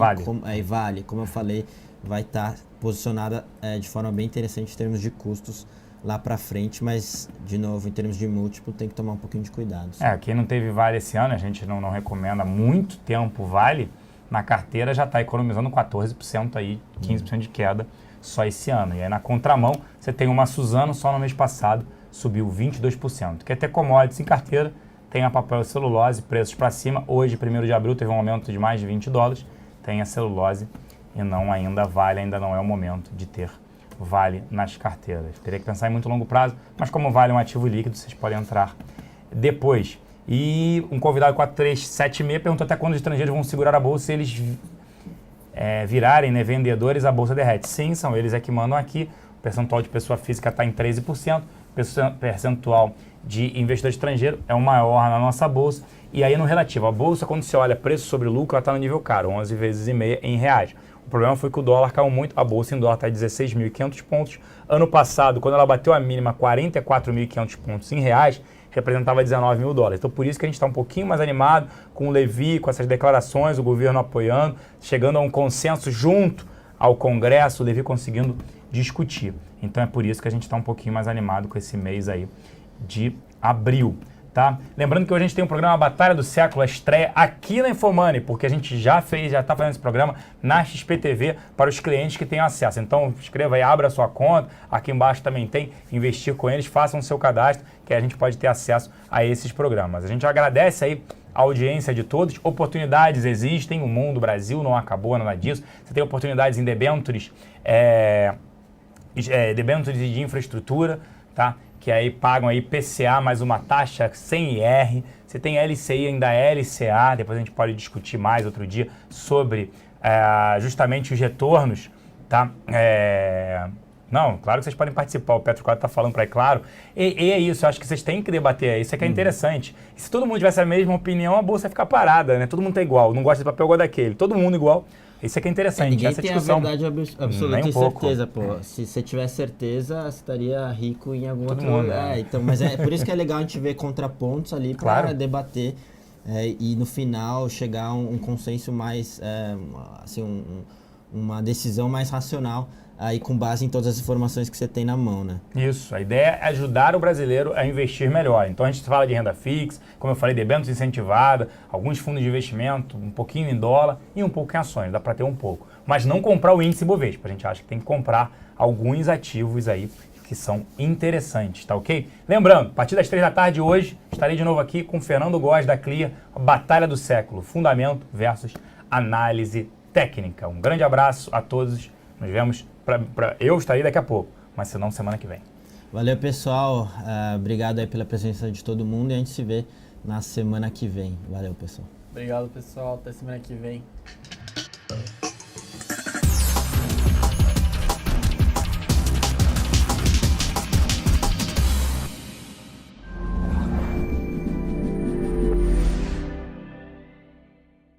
Vale, como eu falei, vai estar posicionada de forma bem interessante em termos de custos lá para frente, mas, de novo, em termos de múltiplo, tem que tomar um pouquinho de cuidado. Quem não teve Vale esse ano, a gente não recomenda há muito tempo Vale, na carteira já está economizando 14% aí, 15% de queda só esse ano. E aí na contramão, você tem uma Suzano, só no mês passado subiu 22%. Quer ter commodities em carteira, tem a papel e celulose, preços para cima. Hoje, 1º de abril, teve um aumento de mais de $20, tem a celulose e não ainda Vale, ainda não é o momento de ter Vale nas carteiras. Teria que pensar em muito longo prazo, mas como Vale é um ativo líquido, vocês podem entrar depois. E um convidado 4376 perguntou até quando os estrangeiros vão segurar a bolsa se eles virarem, né, vendedores, a bolsa derrete. Sim, são eles que mandam aqui. O percentual de pessoa física está em 13%, o percentual de investidor estrangeiro é o maior na nossa bolsa. E aí no relativo, a bolsa, quando você olha preço sobre lucro, ela está no nível caro, 11 vezes e meia em reais. O problema foi que o dólar caiu muito, a bolsa em dólar está a 16.500 pontos. Ano passado, quando ela bateu a mínima 44.500 pontos em reais, representava 19 mil dólares. Então, por isso que a gente está um pouquinho mais animado com o Levi, com essas declarações, o governo apoiando, chegando a um consenso junto ao Congresso, o Levi conseguindo discutir. Então, é por isso que a gente está um pouquinho mais animado com esse mês aí de abril. Tá? Lembrando que hoje a gente tem um programa Batalha do Século, a estreia aqui na Infomoney, porque a gente já está fazendo esse programa na XPTV para os clientes que têm acesso. Então, escreva aí, abra a sua conta, aqui embaixo também tem, investir com eles, façam o seu cadastro, que a gente pode ter acesso a esses programas. A gente agradece aí a audiência de todos, oportunidades existem, o mundo, o Brasil não acabou, nada disso. Você tem oportunidades em debêntures, debêntures de infraestrutura, tá? Que aí pagam aí PCA mais uma taxa sem IR. Você tem LCI ainda LCA, depois a gente pode discutir mais outro dia sobre justamente os retornos, tá? Não, claro que vocês podem participar, o Petro 4 está falando para claro. E é isso, eu acho que vocês têm que debater, isso é que é interessante. E se todo mundo tivesse a mesma opinião, a bolsa ia ficar parada, né? Todo mundo tá igual, não gosta de papel igual daquele, todo mundo igual. Isso é que é interessante, ninguém essa tem discussão. A verdade absoluta e certeza, pô. Se você tivesse certeza, você estaria rico em algum outro lugar. Então, mas é por isso que é legal a gente ver contrapontos ali para debater e no final chegar a um consenso mais, assim, uma decisão mais racional aí com base em todas as informações que você tem na mão, né? Isso, a ideia é ajudar o brasileiro a investir melhor. Então a gente fala de renda fixa, como eu falei, debêntures incentivada, alguns fundos de investimento, um pouquinho em dólar e um pouco em ações, dá para ter um pouco. Mas não comprar o índice Bovespa, a gente acha que tem que comprar alguns ativos aí que são interessantes, tá ok? Lembrando, a partir das 3 da tarde hoje, estarei de novo aqui com o Fernando Góes da Clear, a batalha do século, fundamento versus análise técnica. Um grande abraço a todos, nos vemos, eu estarei daqui a pouco, mas se não, semana que vem. Valeu, pessoal, obrigado aí pela presença de todo mundo e a gente se vê na semana que vem. Valeu, pessoal. Obrigado, pessoal, até semana que vem.